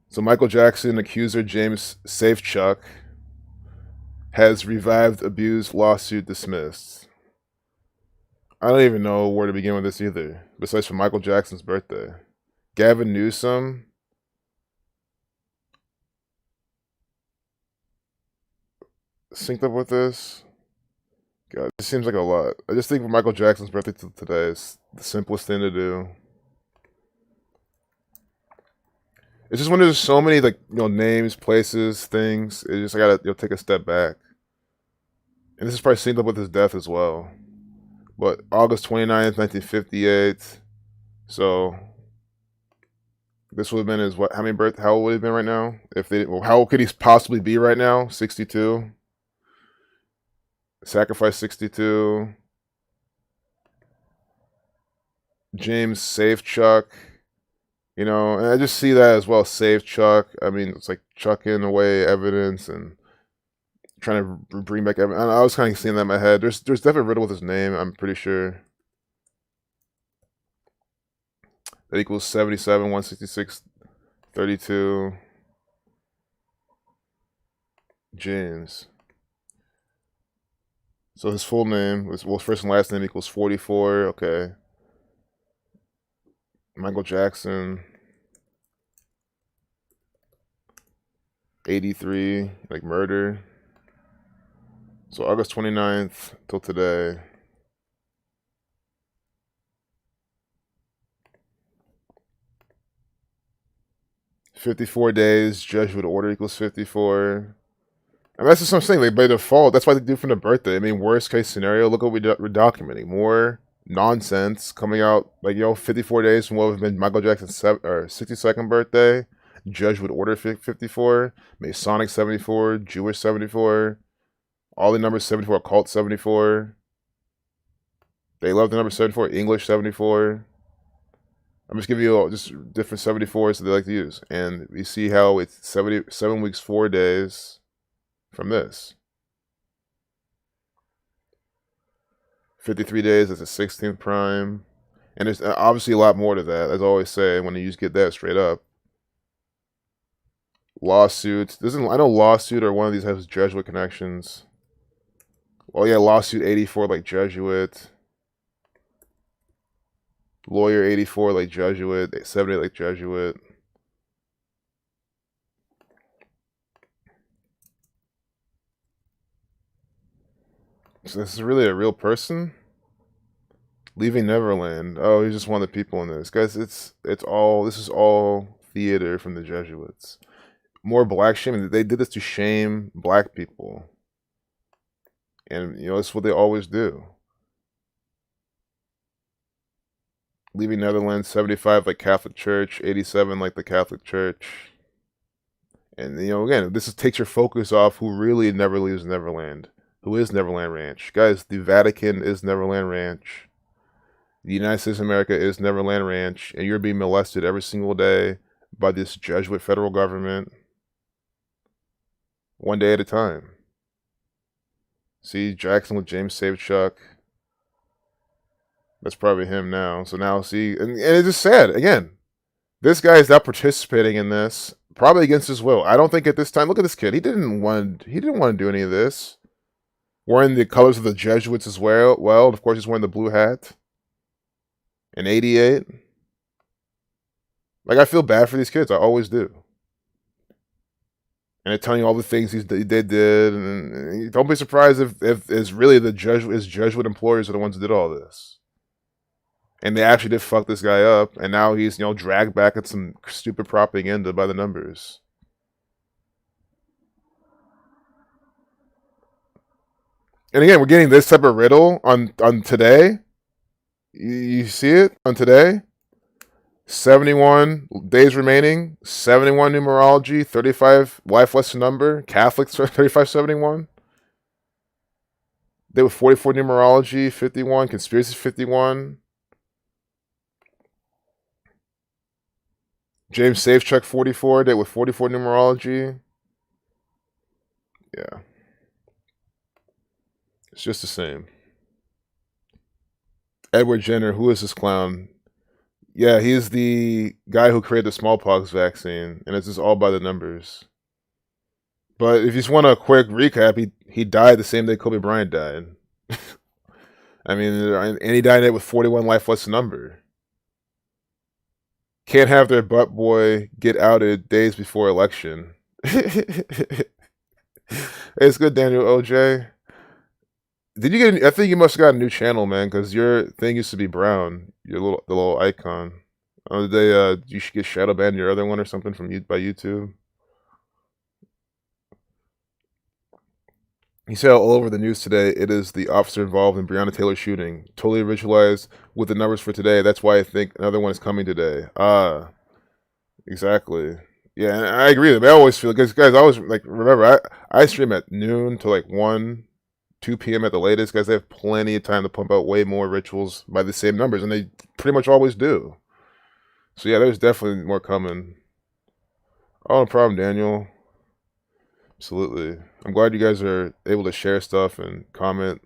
So Michael Jackson accuser James Safechuck has revived abused lawsuit dismissed. I don't even know where to begin with this either, besides for Michael Jackson's birthday. Gavin Newsom synced up with this. God, this seems like a lot. I just think for Michael Jackson's birthday today is the simplest thing to do. It's just when there's so many names, places, things. It's just I gotta take a step back. And this is probably synced up with his death as well. But August 29th, 1958. So this would have been his what? How old would he have been right now? How old could he possibly be right now? 62. Sacrifice 62. James Safechuck. And I just see that as well. Safechuck. I mean, it's like chucking away evidence and trying to bring back evidence. I was kind of seeing that in my head. There's definitely a riddle with his name, I'm pretty sure. That equals 77, 166, 32. James. So his full name was, first and last name equals 44. Okay. Michael Jackson. 83, like murder. So August 29th till today. $54 days, Jesuit order equals 54. And that's just what I'm saying. Like, by default, that's why they do from the birthday. I mean, worst case scenario, look what we're documenting. More nonsense coming out, 54 days from what would have been Michael Jackson's 62nd birthday. Jesuit order 54. Masonic 74. Jewish 74. All the numbers 74. Occult 74. They love the number 74. English 74. I'm just giving you just different 74s that they like to use. And you see how it's 7 weeks, 4 days from this. 53 days, that's a 16th prime. And there's obviously a lot more to that, as I always say, when you just get that straight up. Lawsuits. I know lawsuit or one of these has Jesuit connections. Well, yeah, lawsuit 84 like Jesuit. Lawyer 84 like Jesuit. 78 like Jesuit. So this is really a real person? Leaving Neverland. Oh, he's just one of the people in this. Guys, this is all theater from the Jesuits. More black shaming. They did this to shame black people. And, that's what they always do. Leaving Netherlands, 75 like Catholic Church, 87 like the Catholic Church. And, again, this takes your focus off who really never leaves Neverland. Who is Neverland Ranch. Guys, the Vatican is Neverland Ranch. The United States of America is Neverland Ranch, and you're being molested every single day by this Jesuit federal government, one day at a time. See, Jackson with James Savechuck. That's probably him now. So now, see, and it's just sad. Again, this guy is now participating in this, probably against his will. I don't think at this time. Look at this kid. He didn't want to do any of this. Wearing the colors of the Jesuits as well. Well, of course, he's wearing the blue hat. In '88. Like, I feel bad for these kids. I always do. And they're telling you all the things they did, and don't be surprised if it's really his Jesuit employers are the ones that did all this. And they actually did fuck this guy up, and now he's, dragged back at some stupid propaganda by the numbers. And again, we're getting this type of riddle on today. You see it on today? 71 days remaining, 71 numerology, 35 life lesson number, Catholics 3571. They were 44 numerology, 51, conspiracy 51. James Safechuck 44, they with 44 numerology. Yeah. It's just the same. Edward Jenner, who is this clown? Yeah, he's the guy who created the smallpox vaccine, and it's just all by the numbers. But if you just want a quick recap, he died the same day Kobe Bryant died. I mean, and he died with 41 life lesson number. Can't have their butt boy get outed days before election. It's good, Daniel OJ. Did you get? I think you must have got a new channel, man, because your thing used to be brown. The little icon. Oh, you should get shadow banned your other one or something by YouTube. He said all over the news today, it is the officer involved in Breonna Taylor shooting. Totally visualized with the numbers for today. That's why I think another one is coming today. Exactly. Yeah, and I agree with him. I always feel, because guys, I always, remember, I stream at noon to 1, 2 p.m. at the latest. Guys, they have plenty of time to pump out way more rituals by the same numbers, and they pretty much always do. So yeah, there's definitely more coming. Oh, no problem, Daniel. Absolutely. I'm glad you guys are able to share stuff and comment.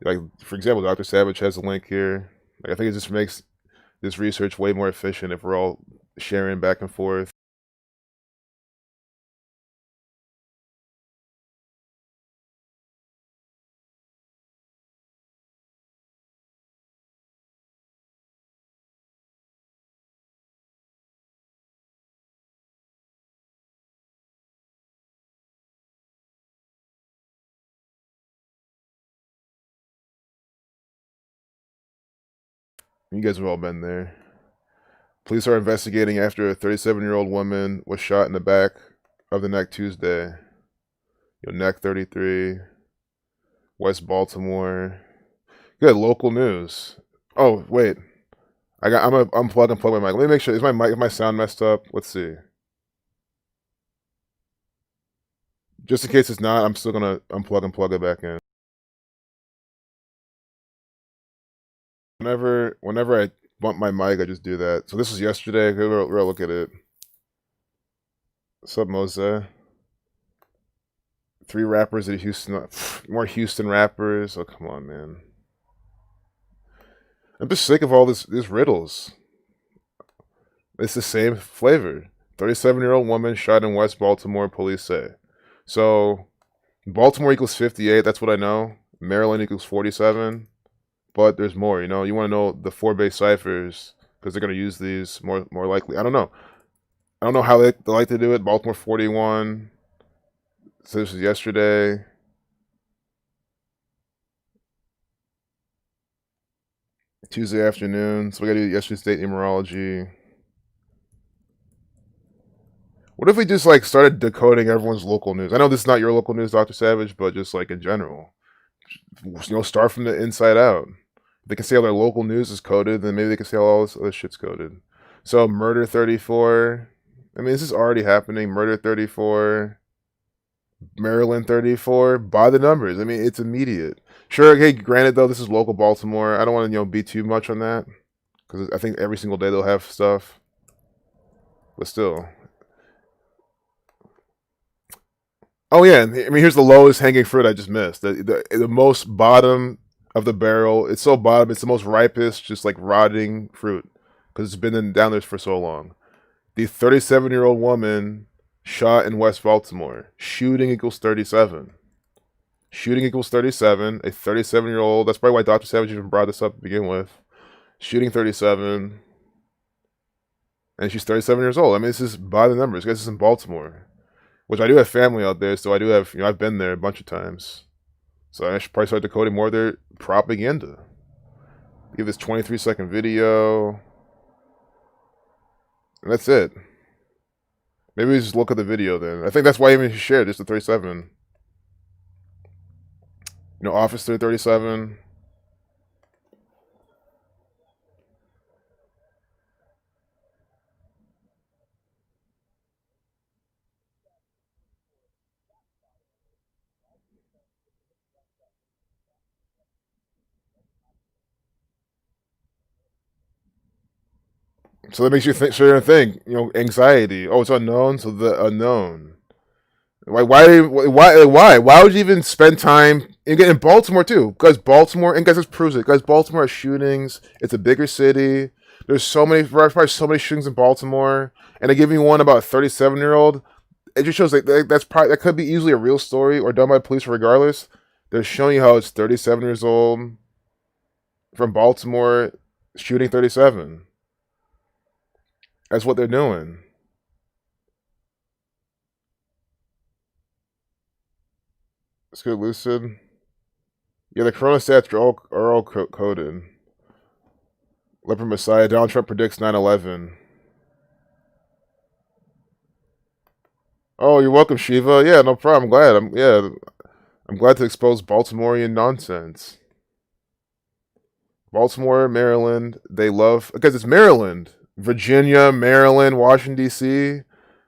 Like, for example, Dr. Savage has a link here. I think it just makes this research way more efficient if we're all sharing back and forth. You guys have all been there. Police are investigating after a 37-year-old woman was shot in the back of the neck Tuesday. Neck 33, West Baltimore. Good local news. Oh wait, I'm gonna unplug and plug my mic. Let me make sure. Is my sound messed up? Let's see. Just in case it's not, I'm still gonna unplug and plug it back in. Whenever I bump my mic, I just do that. So this was yesterday. We'll look at it. What's up, Mose? 3 rappers at Houston. More Houston rappers. Oh, come on, man. I'm just sick of all these riddles. It's the same flavor. 37-year-old woman shot in West Baltimore, police say. So, Baltimore equals 58. That's what I know. Maryland equals 47. But there's more, You want to know the 4-base ciphers, because they're going to use these more likely. I don't know. I don't know how they like to do it. Baltimore 41. So this was yesterday. Tuesday afternoon. So we got to do yesterday's date numerology. What if we just started decoding everyone's local news? I know this is not your local news, Dr. Savage, but just in general. Start from the inside out. They can see how their local news is coded, then maybe they can see how all this other shit's coded. So murder 34. I mean, this is already happening. Murder 34. Maryland 34. By the numbers. I mean, it's immediate. Sure, okay, granted though, this is local Baltimore. I don't want to, be too much on that. because I think every single day they'll have stuff. But still. Oh yeah, I mean here's the lowest hanging fruit I just missed. The most bottom of the barrel. It's so bottom. It's the most ripest, just like rotting fruit because it's been down there for so long. The 37-year-old woman shot in West Baltimore. Shooting equals 37. Shooting equals 37. A 37-year-old. That's probably why Dr. Savage even brought this up to begin with. Shooting 37. And she's 37 years old. I mean, this is by the numbers. This is in Baltimore. Which I do have family out there, so I do have, I've been there a bunch of times. So I should probably start decoding more of their propaganda. Give this 23-second video. And that's it. Maybe we just look at the video then. I think that's why even he shared just the 37. Office 337. So that makes you think, anxiety. Oh, it's unknown, so the unknown. Why would you even spend time in Baltimore too? Because Baltimore, and guys, this proves it. Because Baltimore has shootings. It's a bigger city. There's probably so many shootings in Baltimore, and they give me one about a 37-year-old. It just shows that could be easily a real story or done by police. Regardless, they're showing you how it's 37 years old from Baltimore shooting 37. That's what they're doing. Let's go lucid. Yeah, the Corona stats are all coded. Leopard Messiah. Donald Trump predicts 9/11. Oh, you're welcome, Shiva. Yeah, no problem. I'm glad to expose Baltimorean nonsense. Baltimore, Maryland. They love because it's Maryland. Virginia, Maryland, Washington, D.C.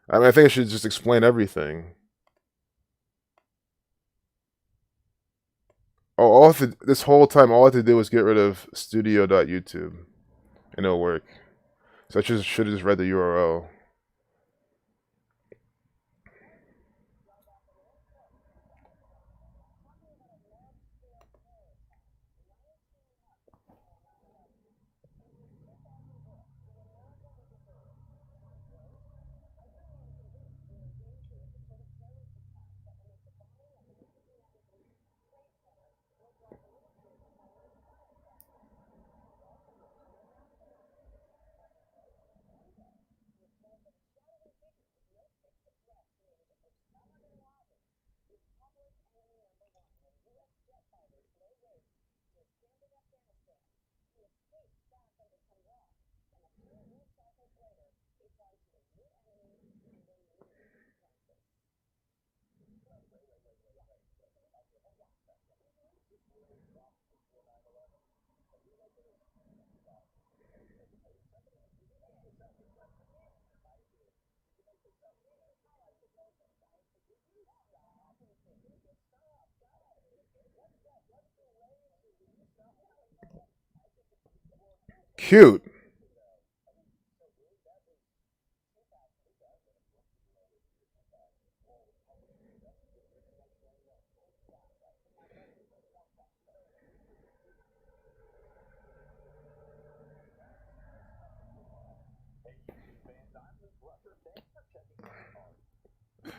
I mean, I think I should just explain everything. Oh, this whole time, all I have to do was get rid of studio.youtube, and it'll work. So I should have just read the URL. Cute.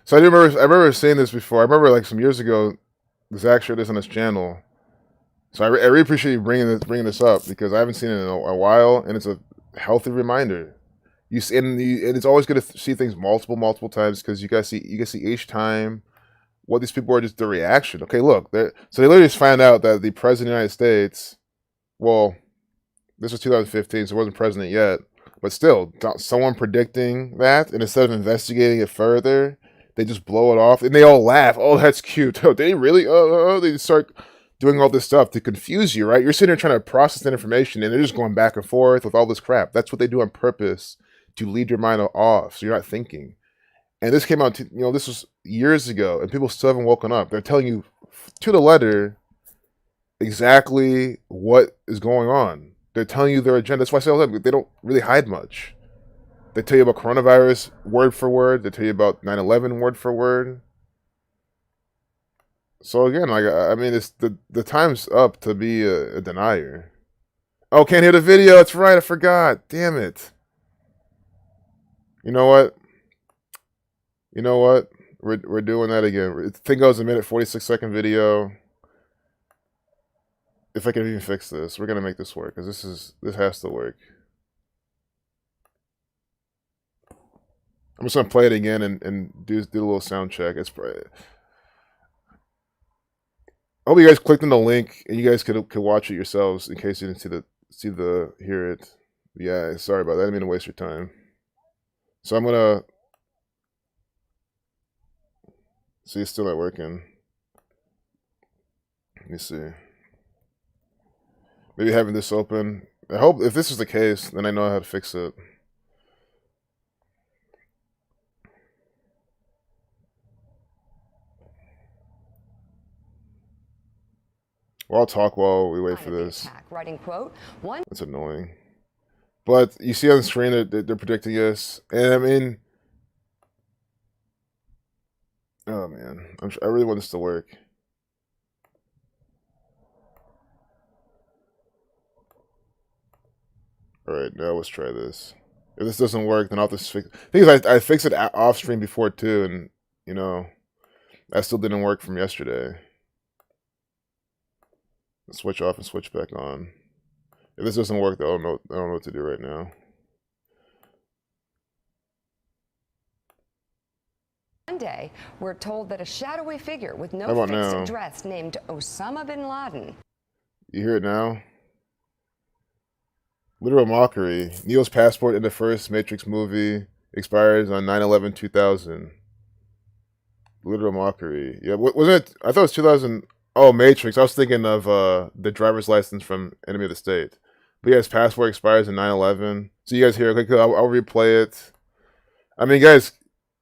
So I remember seeing this before. I remember like some years ago, Zach shared this on his channel. So I really appreciate you bringing this up because I haven't seen it in a while, and it's a healthy reminder. And it's always good to see things multiple times because you guys see each time what these people are, just the reaction. Okay, look, so they literally just find out that the president of the United States, well, this was 2015, so it wasn't president yet, but still, someone predicting that, and instead of investigating it further, they just blow it off, and they all laugh. Oh, that's cute. Oh, they really? They start doing all this stuff to confuse you, right? You're sitting there trying to process that information, and they're just going back and forth with all this crap. That's what they do on purpose to lead your mind off, so you're not thinking. And this came out, this was years ago, and people still haven't woken up. They're telling you to the letter exactly what is going on. They're telling you their agenda. That's why I say all the time, they don't really hide much. They tell you about coronavirus word for word. They tell you about 9/11 word for word. So again, like I mean, it's the time's up to be a denier. Oh, can't hear the video. That's right. I forgot. Damn it. You know what? You know what? We're doing that again. The thing goes a minute 46-second video. If I can even fix this, we're gonna make this work because this has to work. I'm just gonna play it again and do a little sound check. It's probably, I hope you guys clicked on the link and you guys could watch it yourselves in case you didn't hear it. Yeah, sorry about that. I didn't mean to waste your time. So I'm gonna see it's still not working. Let me see. Maybe having this open. I hope if this is the case, then I know how to fix it. Well, I'll talk while we wait for this. Writing quote, one. That's annoying. But you see on the screen that they're predicting this. And I mean, oh man, I really want this to work. Alright, now let's try this. If this doesn't work, then I'll just fix it. The thing is, I fixed it off stream before too, and you know, that still didn't work from yesterday. Switch off and switch back on. If this doesn't work, I don't know what to do right now. One day, we're told that a shadowy figure with no fixed now? address named Osama bin Laden. You hear it now? Literal mockery. Neo's passport in the first Matrix movie expires on 9/11/2000. Literal mockery. Yeah, wasn't it? I thought it was 2000. Oh, Matrix. I was thinking of the driver's license from Enemy of the State. But yeah, his passport expires in 9/11. So you guys hear, okay, cool, I'll replay it. I mean, guys,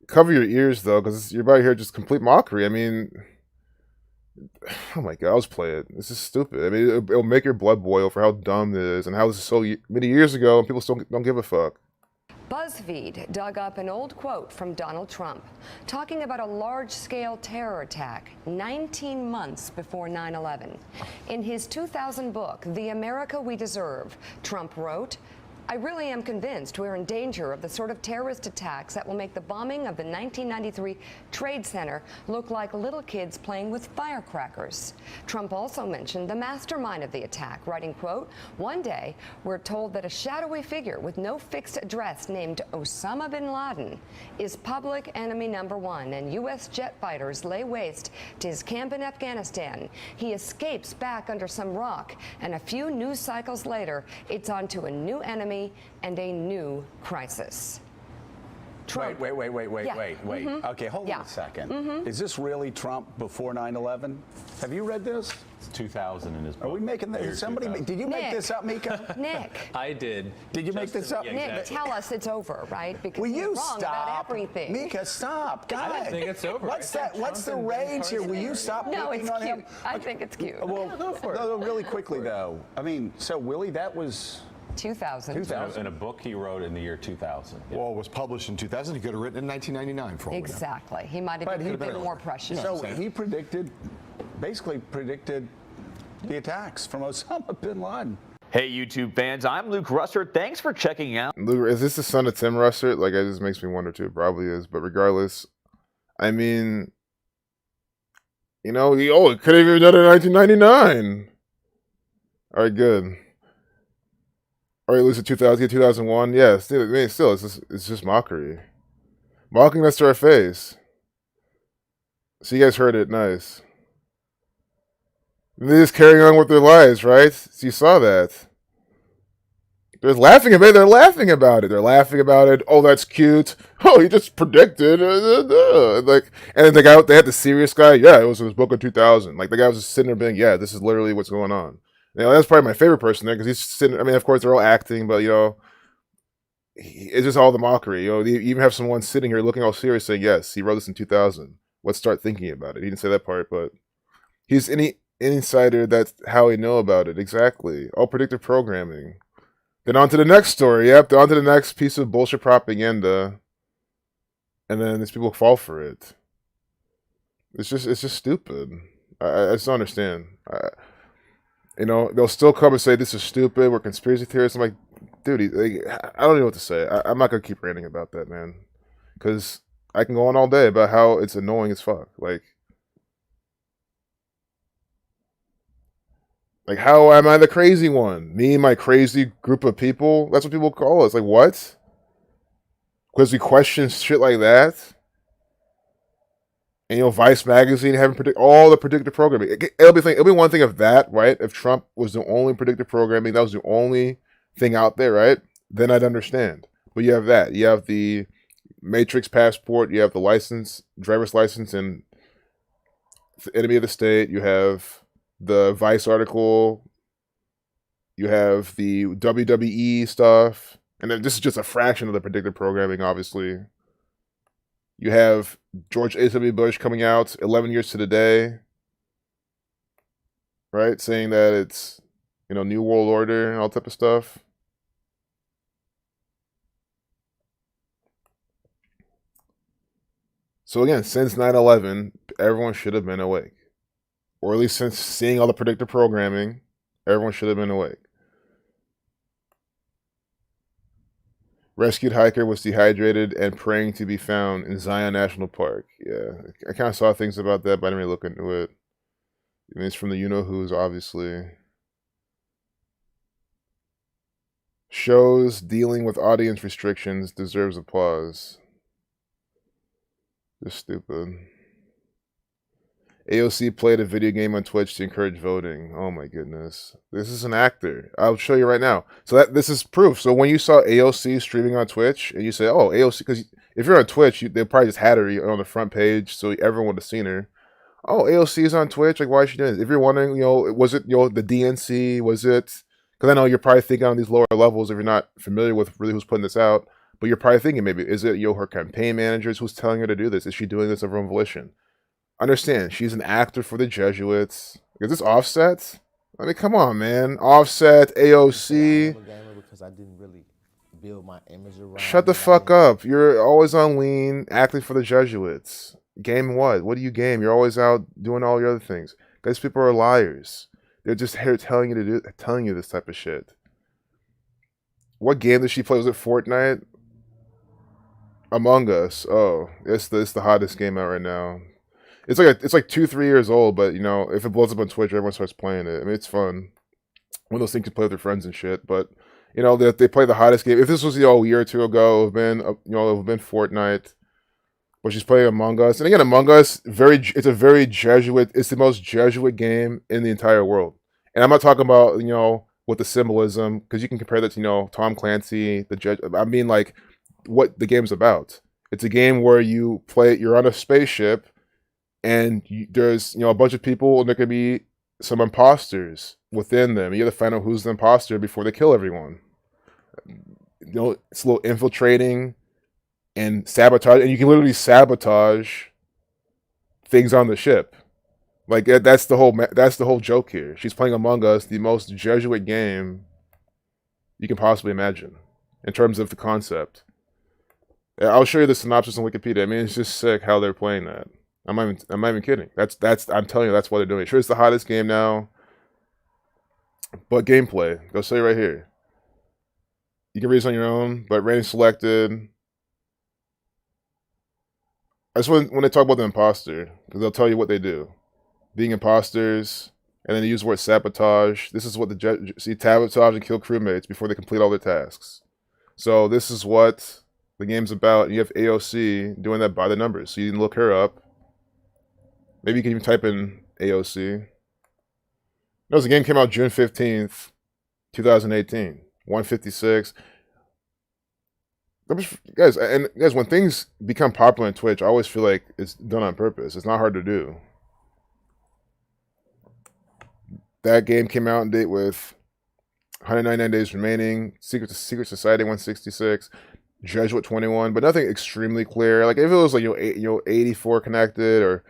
cover your ears, though, because you're about to hear just complete mockery. I mean, oh my god, let's play it. This is stupid. I mean, it'll make your blood boil for how dumb it is and how this is so many years ago and people still don't give a fuck. BuzzFeed dug up an old quote from Donald Trump talking about a large-scale terror attack 19 months before 9/11. In his 2000 book, The America We Deserve, Trump wrote, "I really am convinced we're in danger of the sort of terrorist attacks that will make the bombing of the 1993 Trade Center look like little kids playing with firecrackers." Trump also mentioned the mastermind of the attack, writing, quote, "One day, we're told that a shadowy figure with no fixed address named Osama bin Laden is public enemy number one, and U.S. jet fighters lay waste to his camp in Afghanistan. He escapes back under some rock, and a few news cycles later, it's on to a new enemy and a new crisis." Trump. Wait. Yeah. Okay, hold on a second. Is this really Trump before 9/11? Have you read this? It's 2000 in his book. Are we making this? Somebody, did you make Nick. this up, Mika? Nick. I did. Did you make this up? Yeah, Nick, exactly. tell us it's over, right? Because Will you're you wrong stop? about everything. Mika, stop. God. I don't think it's over. What's I that? think What's the Trump and rage here? Carson Will you are- stop No, picking it's on cute. him? I think it's cute. Well, go for it. No, really quickly though. I mean, so Willie, that was 2000. 2000. In a book he wrote in the year 2000. Yeah. Well, it was published in 2000. He could have written in 1999 for all we know. Exactly. He might have But been he a bit did. more precious. So he basically predicted the attacks from Osama bin Laden. Hey YouTube fans, I'm Luke Russert. Thanks for checking out. Luke, is this the son of Tim Russert? Like, it just makes me wonder too. It probably is, but regardless, I mean, you know, it could have even done it in 1999. All right, good. Or at least in 2000, 2001. Yeah, still, I mean, still, it's just mockery. Mocking us to our face. So you guys heard it, nice. And they're just carrying on with their lives, right? So you saw that. They're laughing about it. They're laughing about it. They're laughing about it. Oh, that's cute. Oh, he just predicted. Like, and then they had the serious guy. Yeah, it was in his book of 2000. Like, the guy was just sitting there being, yeah, this is literally what's going on. You know, that's probably my favorite person there because he's sitting. I mean, of course, they're all acting, but you know, it's just all the mockery. You know, you even have someone sitting here looking all serious, saying, "Yes, he wrote this in 2000. Let's start thinking about it." He didn't say that part, but he's any insider. That's how he know about it exactly. All predictive programming. Then on to the next story. Yep, then on to the next piece of bullshit propaganda. And then these people fall for it. It's just stupid. I just don't understand. They'll still come and say this is stupid. We're conspiracy theorists. I'm like, dude, I don't know what to say. I'm not gonna keep ranting about that, man, because I can go on all day about how it's annoying as fuck. Like how am I the crazy one? Me and my crazy group of people? That's what people call us. Like what? Because we question shit like that. And Vice magazine having all the predictive programming. It'll be one thing of that, right? If Trump was the only predictive programming, that was the only thing out there, right? Then I'd understand. But you have that. You have the Matrix passport. You have the license, driver's license, and enemy of the state. You have the Vice article. You have the WWE stuff. And then this is just a fraction of the predictive programming, obviously. You have George H.W. Bush coming out 11 years to the day, right? Saying that it's, New World Order and all type of stuff. So again, since 9/11, everyone should have been awake. Or at least since seeing all the predictive programming, everyone should have been awake. Rescued hiker was dehydrated and praying to be found in Zion National Park. Yeah, I kind of saw things about that, but I didn't really look into it. I mean, it's from the you-know-who's, obviously. Shows dealing with audience restrictions deserves applause. Just stupid. AOC played a video game on Twitch to encourage voting. Oh my goodness. This is an actor. I'll show you right now. So this is proof. So when you saw AOC streaming on Twitch and you say, oh, AOC, because if you're on Twitch, they probably just had her on the front page so everyone would have seen her. Oh, AOC is on Twitch. Like, why is she doing this? If you're wondering, was it, the DNC? Was it? Because I know you're probably thinking on these lower levels if you're not familiar with really who's putting this out. But you're probably thinking maybe, is it, her campaign managers who's telling her to do this? Is she doing this of her own volition? Understand, she's an actor for the Jesuits. Is this Offset? I mean, come on, man. Offset, AOC. Because I didn't really build my image around. Shut the fuck up. You're always on lean, acting for the Jesuits. Game what? What do you game? You're always out doing all your other things. These people are liars. They're just here telling you this type of shit. What game did she play? Was it Fortnite? Among Us. Oh, it's the hottest game out right now. It's like 2-3 years old, but if it blows up on Twitch, everyone starts playing it. I mean, it's fun. One of those things you play with your friends and shit. But they play the hottest game. If this was a year or two ago, it would have been Fortnite. But she's playing Among Us, and again, Among Us, it's a very Jesuit. It's the most Jesuit game in the entire world. And I'm not talking about with the symbolism, because you can compare that to Tom Clancy, I mean, like what the game's about. It's a game where you're on a spaceship. And there's a bunch of people, and there could be some imposters within them. You got to find out who's the imposter before they kill everyone. It's a little infiltrating and sabotage, and you can literally sabotage things on the ship. Like that's the whole joke here. She's playing Among Us, the most Jesuit game you can possibly imagine in terms of the concept. I'll show you the synopsis on Wikipedia. I mean, it's just sick how they're playing that. I'm not even kidding. I'm telling you, that's what they're doing. Sure, it's the hottest game now. But gameplay, they'll say right here. You can read this on your own, but rating selected. I just when they talk about the imposter, because they'll tell you what they do. Being imposters, and then they use the word sabotage. This is what sabotage and kill crewmates before they complete all their tasks. So this is what the game's about. And you have AOC doing that by the numbers. So you can look her up. Maybe you can even type in AOC. The game came out June 15th, 2018. 156. Guys, when things become popular on Twitch, I always feel like it's done on purpose. It's not hard to do. That game came out in date with 199 days remaining. Secret Society 166. Jesuit 21, but nothing extremely clear. Like if it was like 84 connected or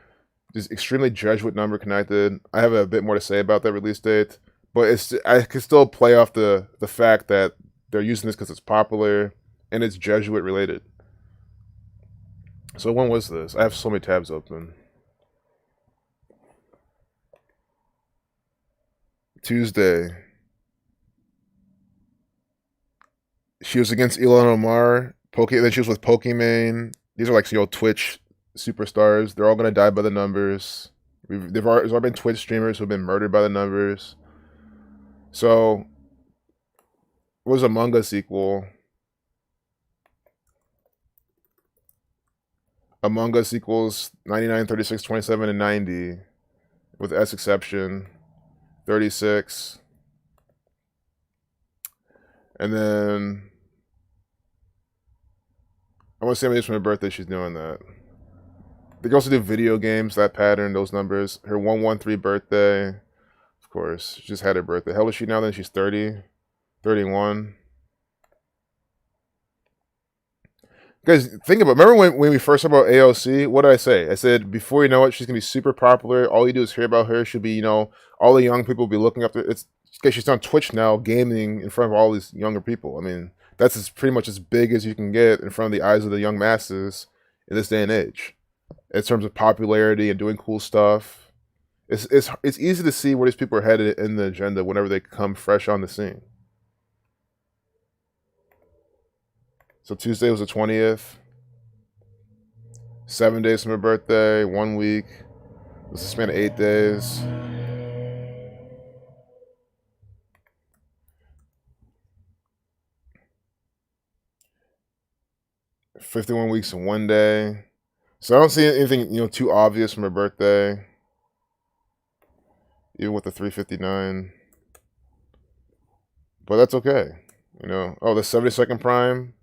just extremely Jesuit number connected, I have a bit more to say about that release date. But I can still play off the fact that they're using this because it's popular and it's Jesuit related. So when was this? I have so many tabs open. Tuesday. She was against Elon Omar. Then she was with Pokimane. These are like Twitch superstars. They're all gonna die by the numbers. There's already been Twitch streamers who have been murdered by the numbers. So, what was Among Us equal? Among Us equals 99, 36, 27, and 90, with S exception, 36. And then, I want to say how many days from her birthday she's doing that. They can also do video games, that pattern, those numbers. Her 113 birthday, of course, she just had her birthday. How old is she now then? She's 30, 31. Guys, think about it. Remember when we first talked about AOC? What did I say? I said, before you know it, she's going to be super popular. All you do is hear about her. She'll be, all the young people will be looking up to it's because she's on Twitch now, gaming in front of all these younger people. I mean, that's pretty much as big as you can get in front of the eyes of the young masses in this day and age. In terms of popularity and doing cool stuff. It's easy to see where these people are headed in the agenda whenever they come fresh on the scene. So Tuesday was the 20th. 7 days from her birthday, 1 week. It was a span of 8 days. $51 weeks and 1 day. So I don't see anything, too obvious from her birthday. Even with the 359. But that's okay. Oh, the 72nd prime.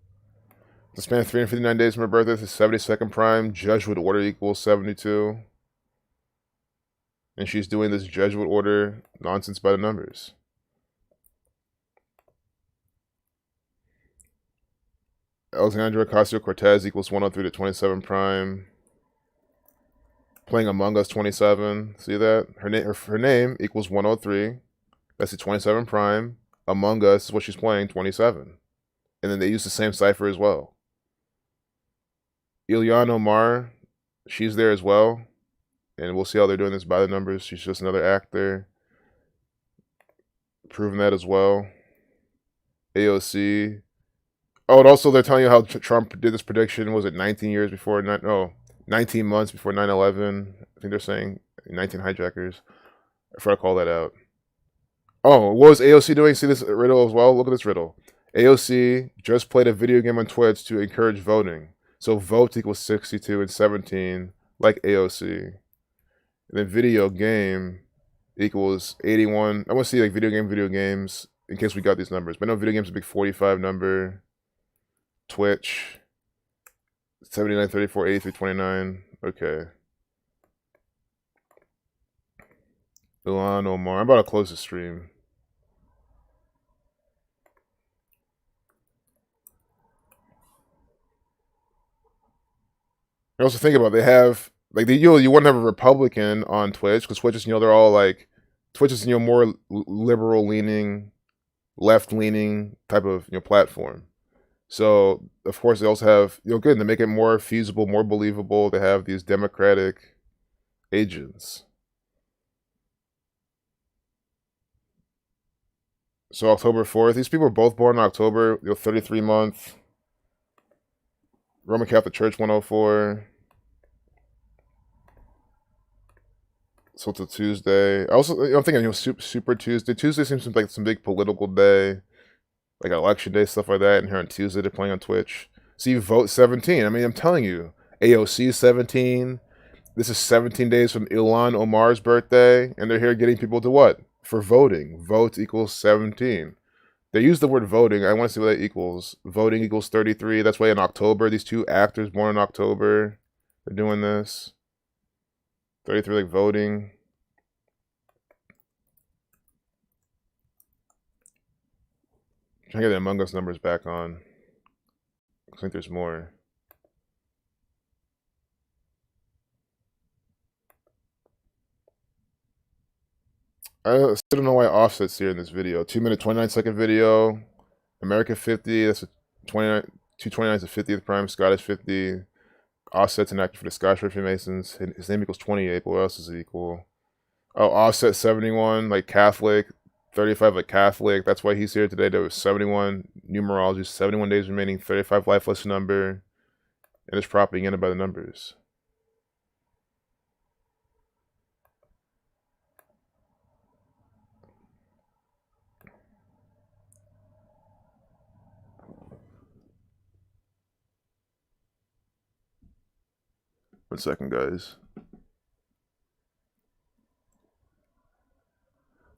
The span of 359 days from her birthday, the 72nd prime, Jesuit order equals 72. And she's doing this Jesuit order nonsense by the numbers. Alexandria Ocasio-Cortez equals 103 to 27 prime. Playing Among Us 27. See that? Her name equals 103. That's the 27 prime. Among Us is what she's playing, 27. And then they use the same cipher as well. Ilhan Omar, she's there as well. And we'll see how they're doing this by the numbers. She's just another actor. Proving that as well. AOC. Oh, and also they're telling you how Trump did this prediction. Was it 19 years before? 19 months before 9/11. I think they're saying 19 hijackers. I forgot to call that out. Oh, what was AOC doing? See this riddle as well? Look at this riddle. AOC just played a video game on Twitch to encourage voting. So vote equals 62 and 17, like AOC. And then video game equals 81. I want to see like video games, in case we got these numbers. But I know video games is a big 45 number. Twitch, 79, 34, 83, 29. Okay. Ilhan Omar. I'm about to close the stream. I also think about they have like you wouldn't have a Republican on Twitch because Twitch is they're all like Twitch is more liberal leaning, left leaning type of platform. So of course they also have good to make it more feasible, more believable. They have these Democratic agents. So October 4th, these people were both born in October. 33 month. Roman Catholic Church 104. So it's a Tuesday. I'm thinking Super Tuesday. Tuesday seems like some big political day, like election day, stuff like that. And here on Tuesday they're playing on Twitch. So you vote 17. I mean, I'm telling you, AOC is 17. This is 17 days from Ilhan Omar's birthday, and they're here getting people to what? For voting. Vote equals 17. They use the word voting. I want to see what that equals. Voting equals 33. That's why in October, these two actors born in October, they're doing this. 33 like voting. Trying to get the Among Us numbers back on. I think there's more. I still don't know why Offset's here in this video. 2 minute, 29-second video. America 50, that's a 29, 229 is the 50th prime, Scottish 50, offset's an actor for the Scottish Freemasons, his name equals 28, but what else is it equal? Oh, offset 71, like Catholic, 35 like Catholic, that's why he's here today. There was 71, numerology, 71 days remaining, 35 lifeless number, and it's propaganda by the numbers. One second, guys.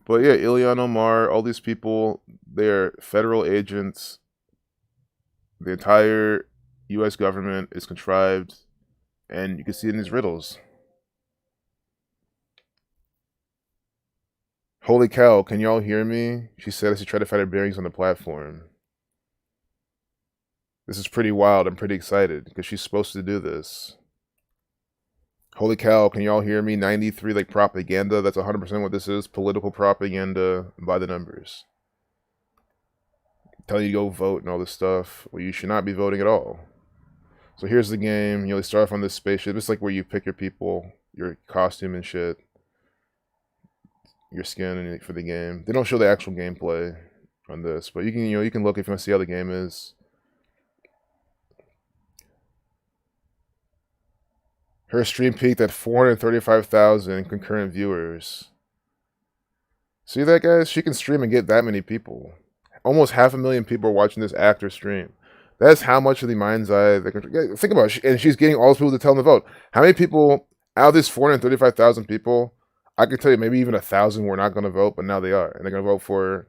But yeah, Ilhan Omar, all these people, they're federal agents. The entire U.S. government is contrived, and you can see it in these riddles. Holy cow, can y'all hear me? She said as she tried to find her bearings on the platform. This is pretty wild. I'm pretty excited because she's supposed to do this. Holy cow, can y'all hear me? 93, like propaganda. That's 100% what this is. Political propaganda by the numbers. Telling you to go vote and all this stuff. Well, you should not be voting at all. So here's the game. You start off on this spaceship. It's like where you pick your people, your costume and shit. Your skin and for the game. They don't show the actual gameplay on this, but you can look if you want to see how the game is. Her stream peaked at 435,000 concurrent viewers. See that, guys? She can stream and get that many people. Almost 500,000 people are watching this actor stream. That's how much of the mind's eye they can. Think about it. And she's getting all those people to tell them to vote. How many people out of this 435,000 people? I can tell you, maybe even 1,000 were not going to vote, but now they are, and they're going to vote for,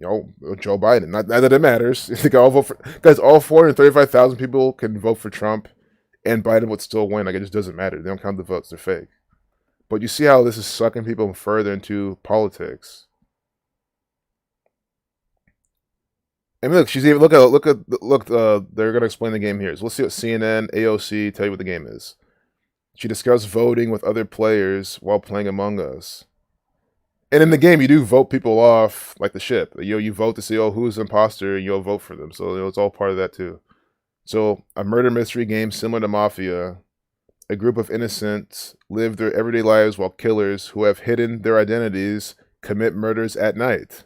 Joe Biden. Not that it matters. They can all vote for, guys. All 435,000 people can vote for Trump, and Biden would still win. Like, it just doesn't matter. They don't count the votes. They're fake. But you see how this is sucking people further into politics. And look, she's even look. They're gonna explain the game here. So let's see what CNN, AOC tell you what the game is. She discussed voting with other players while playing Among Us. And in the game, you do vote people off like the ship. You vote to see who's the imposter, and you'll vote for them. So it's all part of that too. So a murder mystery game similar to Mafia. A group of innocents live their everyday lives while killers who have hidden their identities commit murders at night.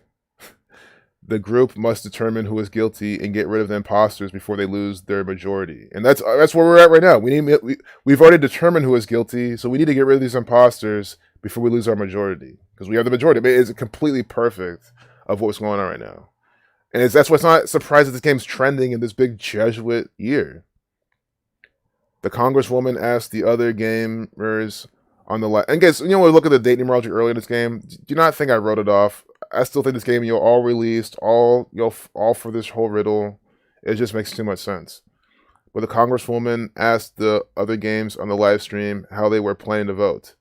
The group must determine who is guilty and get rid of the imposters before they lose their majority. And that's where we're at right now. We've already determined who is guilty, so we need to get rid of these imposters before we lose our majority. Because we have the majority. I mean, it's completely perfect of what's going on right now. And that's why it's not surprising that this game's trending in this big Jesuit year. The Congresswoman asked the other gamers on the left. And guys, we look at the date numerology earlier in this game. Do not think I wrote it off. I still think this game, all released, all for this whole riddle. It just makes too much sense. But the Congresswoman asked the other games on the live stream how they were planning to vote.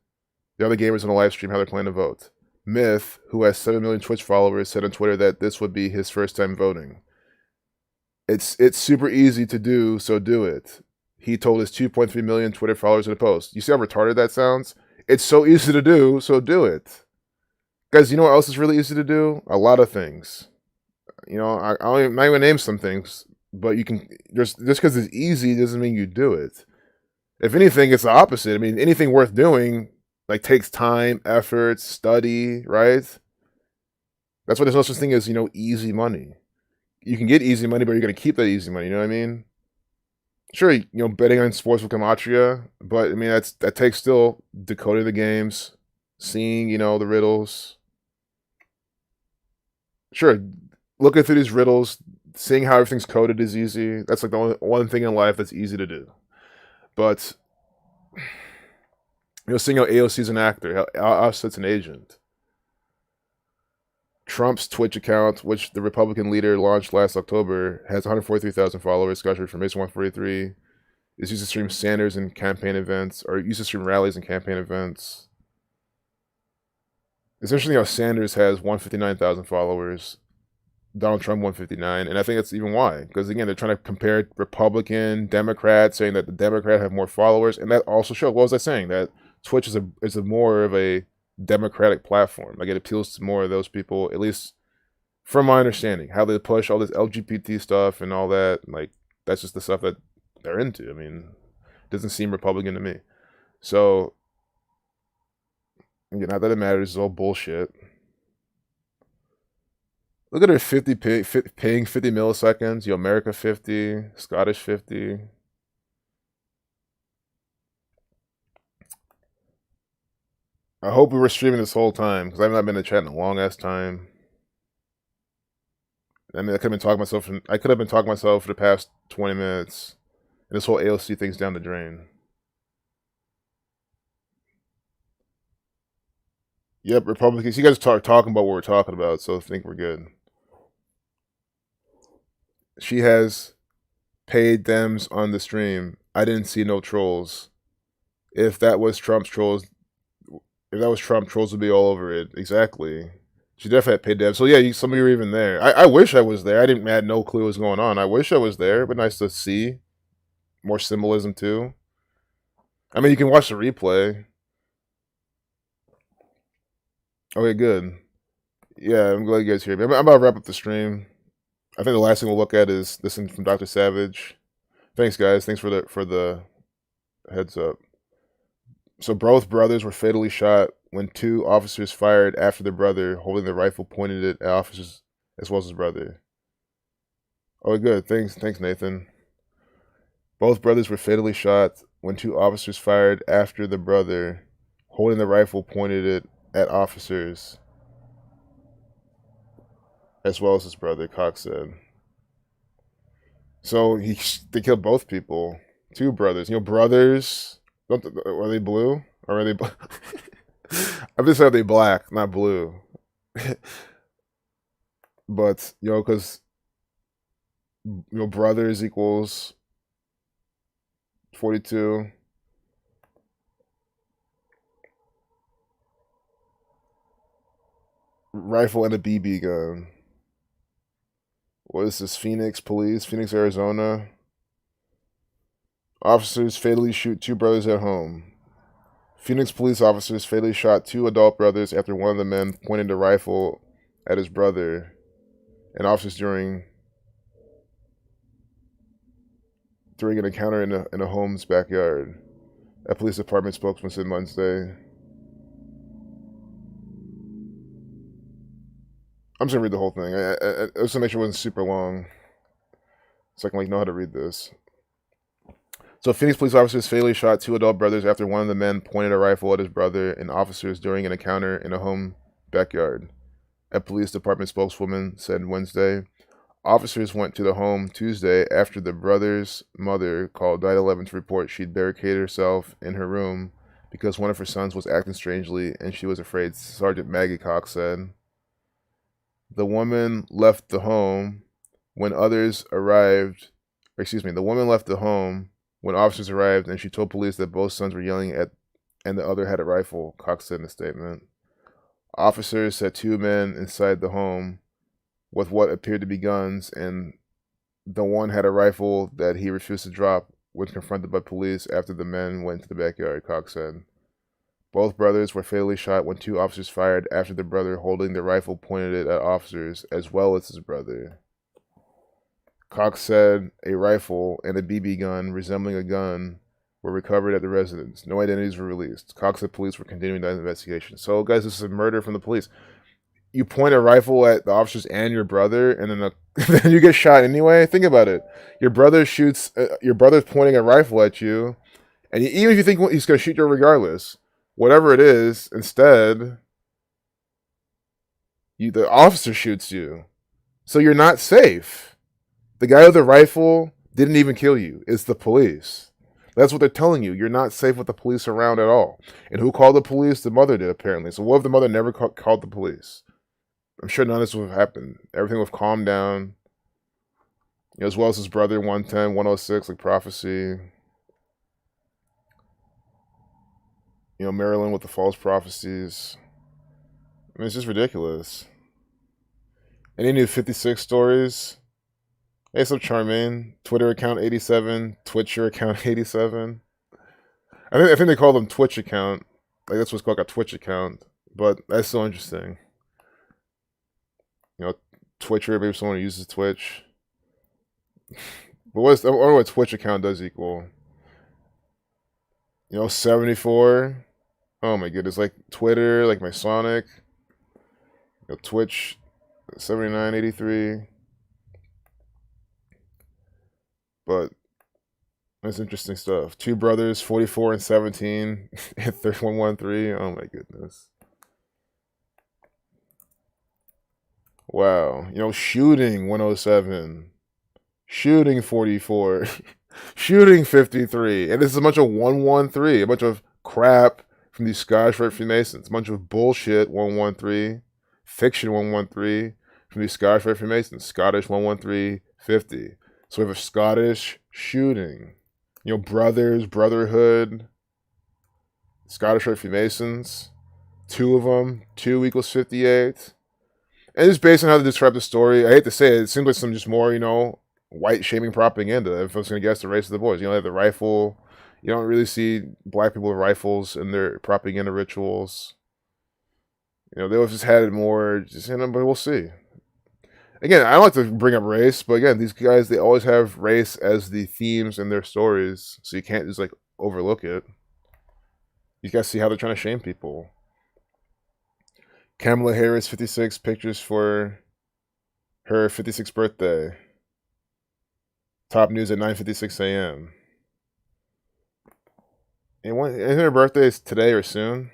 The other gamers on the live stream how they're planning to vote. Myth, who has 7 million Twitch followers, said on Twitter that this would be his first time voting. It's super easy to do, so do it. He told his 2.3 million Twitter followers in a post. You see how retarded that sounds? It's so easy to do, so do it. Guys, you know what else is really easy to do? A lot of things. I'm not even going to name some things, but you can, just because it's easy doesn't mean you do it. If anything, it's the opposite. I mean, anything worth doing, takes time, effort, study, right? That's why there's no such thing as, easy money. You can get easy money, but you're going to keep that easy money, you know what I mean? Sure, betting on sports with gematria, but I mean, that takes still decoding the games, seeing, the riddles. Sure, looking through these riddles, seeing how everything's coded is easy. That's the only one thing in life that's easy to do. But, seeing how AOC's an actor, how Offset's an agent. Trump's Twitch account, which the Republican leader launched last October, has 143,000 followers. Scottish Reformation 143. Is used to stream Sanders and campaign events, or used to stream rallies and campaign events. It's interesting how Sanders has 159,000 followers, Donald Trump 159, and I think that's even why. Because again, they're trying to compare Republican, Democrat, saying that the Democrat have more followers, and that also shows. What was I saying? That Twitch is a more of a Democratic platform. It appeals to more of those people, at least From my understanding, how they push all this LGBT stuff and all that, like that's just the stuff that they're into. I mean, it doesn't seem Republican to me. So, again, not that it matters, it's all bullshit. Look at her 50 paying 50 milliseconds. Yo, America 50, Scottish 50. I hope we were streaming this whole time because I've not been in the chat in a long ass time. I mean, I could have been talking myself. I could have been talking myself for the past 20 minutes, and this whole AOC thing's down the drain. Yep, Republicans. You guys are talking about what we're talking about, so I think we're good. She has paid Dems on the stream. I didn't see no trolls. If that was Trump's trolls, trolls would be all over it. Exactly. She definitely had paid Dems. So yeah, some of you were even there. I wish I was there. I had no clue what was going on. I wish I was there, but nice to see more symbolism too. I mean, you can watch the replay. Okay, good. Yeah, I'm glad you guys hear me. I'm about to wrap up the stream. I think the last thing we'll look at is this one from Dr. Savage. Thanks, guys. Thanks for the heads up. So both brothers were fatally shot when 2 officers fired after the brother, holding the rifle, pointed it at officers as well as his brother. Oh, good. Thanks, Nathan. Both brothers were fatally shot when 2 officers fired after the brother, holding the rifle, pointed it at officers as well as his brother, Cox said. So they killed both people. 2 brothers. You know, brothers, are they blue? Or are they black? I'm just saying they black, not blue. But, you know, because, you know, brothers equals 42. Rifle and a BB gun. What is this? Phoenix, Arizona. Officers fatally shoot 2 brothers at home. Phoenix police officers fatally shot 2 adult brothers after one of the men pointed a rifle at his brother and officers during an encounter in a home's backyard. A police department spokesman said Wednesday. I'm just gonna read the whole thing. I just to make sure it wasn't super long, so I can know how to read this. So Phoenix police officers fatally shot 2 adult brothers after one of the men pointed a rifle at his brother and officers during an encounter in a home backyard. A police department spokeswoman said Wednesday. Officers went to the home Tuesday after the brother's mother called 911 to report she'd barricaded herself in her room because one of her sons was acting strangely and she was afraid, Sergeant Maggie Cox said. The woman left the home when officers arrived and she told police that both sons were yelling at and the other had a rifle, Cox said in a statement. Officers said 2 men inside the home with what appeared to be guns, and the one had a rifle that he refused to drop when confronted by police after the men went to the backyard, Cox said. Both brothers were fatally shot when 2 officers fired after the brother holding the rifle pointed it at officers as well as his brother. Cox said a rifle and a BB gun resembling a gun were recovered at the residence. No identities were released. Cox said police were continuing that investigation. So, guys, this is a murder from the police. You point a rifle at the officers and your brother, and then then you get shot anyway. Think about it. Your brother shoots. Your brother's pointing a rifle at you, and even if you think he's going to shoot you regardless, whatever it is, instead, the officer shoots you. So you're not safe. The guy with the rifle didn't even kill you. It's the police. That's what they're telling you. You're not safe with the police around at all. And who called the police? The mother did, apparently. So what if the mother never called the police? I'm sure none of this would have happened. Everything would have calmed down. You know, as well as his brother, 110, 106, like prophecy. You know, Maryland with the false prophecies. I mean, it's just ridiculous. Any new 56 stories? Hey, what's up, Charmaine? Twitter account 87, Twitcher account 87. I think they call them Twitch account. Like, that's what's called, a Twitch account. But that's so interesting. You know, Twitcher, maybe someone who uses Twitch. But I wonder what Twitch account does equal. 74. Oh my goodness, like Twitter, like my Sonic. Twitch, 7983. But that's interesting stuff. Two brothers, 44 and 17, and 3113. Oh my goodness. Wow. Shooting 107. Shooting 44. Shooting 53. And this is a bunch of 113. A bunch of crap from these Scottish Rite Freemasons. A bunch of bullshit 113. Fiction 113 from these Scottish Rite Freemasons. Scottish 113 50. So we have a Scottish shooting. Brothers, Brotherhood, Scottish Rite Freemasons. Two of them. 2 equals 58. And just based on how they describe the story, I hate to say it seems like some just more, white shaming propaganda. If I was going to guess, the race of the boys. They have the rifle. You don't really see black people with rifles in their propaganda rituals. They always just had it more, but we'll see. Again, I don't like to bring up race, but again, these guys, they always have race as the themes in their stories, so you can't just, overlook it. You guys see how they're trying to shame people. Kamala Harris, 56, pictures for her 56th birthday. Top news at 9:56 a.m. And her birthday is today or soon?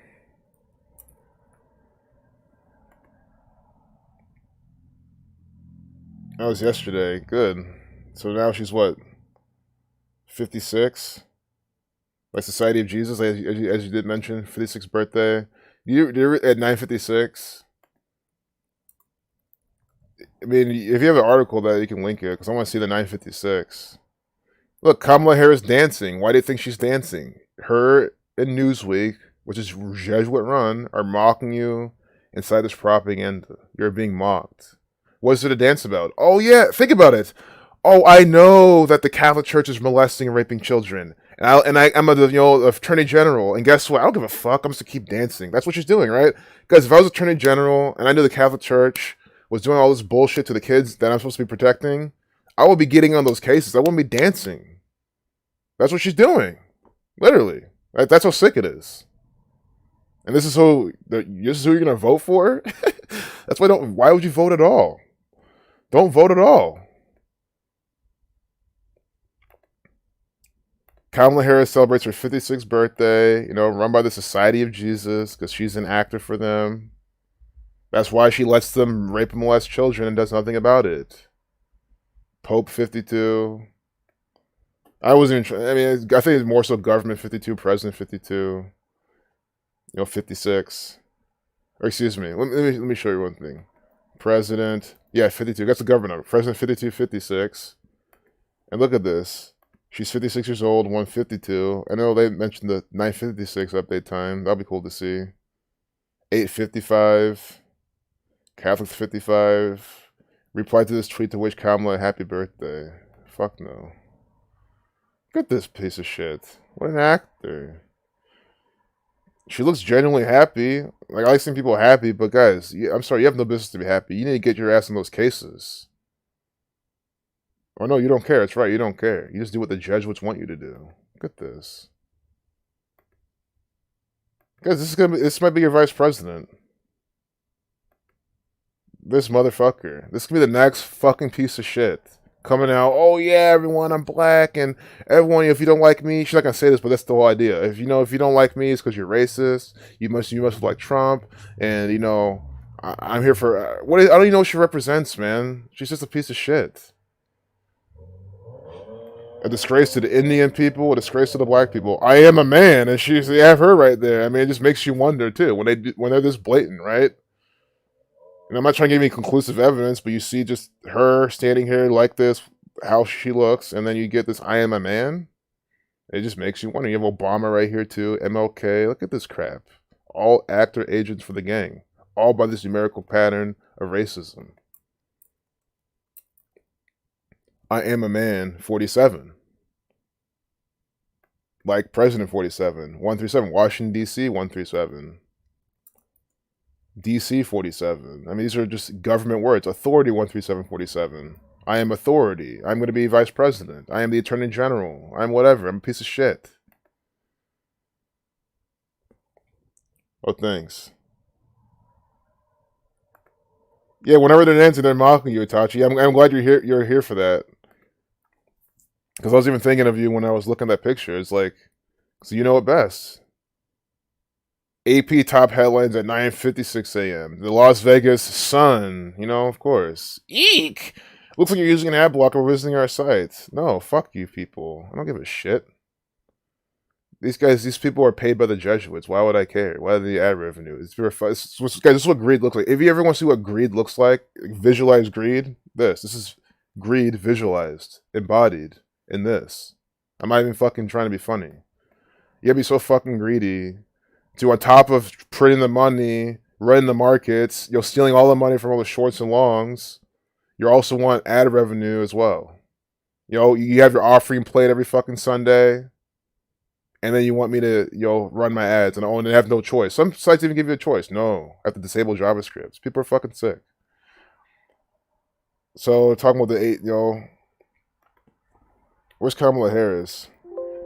That was yesterday. Good. So now she's what? 56? Like Society of Jesus, as you did mention, 56th birthday. You're at 9:56. I mean, if you have an article that you can link it, because I want to see the 9:56. Look, Kamala Harris dancing. Why do you think she's dancing? Her and Newsweek, which is Jesuit run, are mocking you inside this propaganda. You're being mocked. What is it to dance about? Oh yeah, think about it. Oh, I know that the Catholic Church is molesting and raping children, and I'm a attorney general, and guess what? I don't give a fuck. I'm just gonna keep dancing. That's what she's doing, right? Because if I was attorney general and I knew the Catholic Church was doing all this bullshit to the kids that I'm supposed to be protecting, I would be getting on those cases. I wouldn't be dancing. That's what she's doing, literally. That's how sick it is. And this is who you're gonna vote for. That's why Why would you vote at all? Don't vote at all. Kamala Harris celebrates her 56th birthday, run by the Society of Jesus, because she's an actor for them. That's why she lets them rape and molest children and does nothing about it. Pope 52. I think it's more so government 52, president 52. 56. Or excuse me, let me show you one thing. President, 52. That's the government number. President 52, 56. And look at this. She's 56 years old, 152. I know they mentioned the 9:56 update time. That'll be cool to see. 8:55. Catholics 55. Replied to this tweet to wish Kamala a happy birthday. Fuck no. Look at this piece of shit. What an actor. She looks genuinely happy. Like, I like seeing people happy, but guys, I'm sorry, you have no business to be happy. You need to get your ass in those cases. Or no, you don't care. That's right, you don't care. You just do what the Jesuits want you to do. Look at this. Guys, this might be your vice president. This motherfucker. This could be the next fucking piece of shit. Coming out, oh yeah, everyone, I'm black, and everyone, if you don't like me, she's not gonna say this, but that's the whole idea. If you don't like me, it's because you're racist. You must like Trump, and I'm here for I don't even know what she represents, man. She's just a piece of shit. A disgrace to the Indian people, a disgrace to the black people. I am a man, and they have her right there. I mean, it just makes you wonder too when they're this blatant, right? And I'm not trying to give you conclusive evidence, but you see just her standing here like this, how she looks, and then you get this I am a man. It just makes you wonder. You have Obama right here too, MLK. Look at this crap. All actor agents for the gang. All by this numerical pattern of racism. I am a man, 47. Like President 47. 137. Washington, D.C., 137. DC 47. I mean, these are just government words. Authority 13747. I am authority. I'm going to be vice president. I am the attorney general. I'm whatever. I'm a piece of shit. Oh, thanks. Yeah, whenever they're dancing, they're mocking you, Itachi. I'm glad you're here. You're here for that. Because I was even thinking of you when I was looking at that picture. It's like, so you know it best. AP top headlines at 9:56 a.m. The Las Vegas Sun. You know, of course. Eek! Looks like you're using an ad blocker visiting our site. No, fuck you people. I don't give a shit. These people are paid by the Jesuits. Why would I care? Why the ad revenue? This is what greed looks like. If you ever want to see what greed looks like, visualize greed. This is greed visualized, embodied in this. I'm not even fucking trying to be funny. You gotta be so fucking greedy to, on top of printing the money, running the markets, you're stealing all the money from all the shorts and longs. You also want ad revenue as well. You have your offering played every fucking Sunday. And then you want me to, run my ads, and I have no choice. Some sites even give you a choice. No, I have to disable JavaScript. People are fucking sick. So talking about the 8, where's Kamala Harris?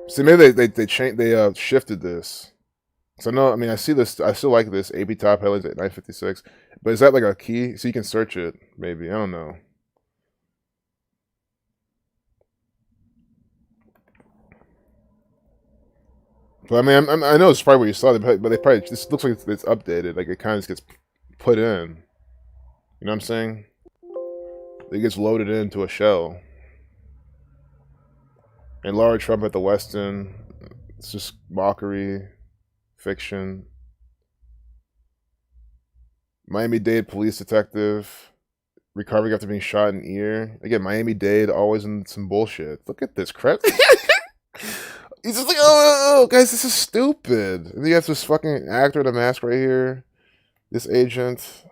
See, maybe they shifted this. So no, I mean I see this. I still like this AP top headlines at 9:56. But is that like a key so you can search it? Maybe, I don't know. But I mean, I know it's probably what you saw, but they probably, this looks like it's updated. Like it kind of just gets put in. You know what I'm saying? It gets loaded into a shell. And Laura Trump at the Westin. It's just mockery, fiction. Miami-Dade police detective recovering after being shot in ear. Again, Miami-Dade always in some bullshit. Look at this crap. He's just like, oh, guys, this is stupid. And then you have this fucking actor in a mask right here. This agent.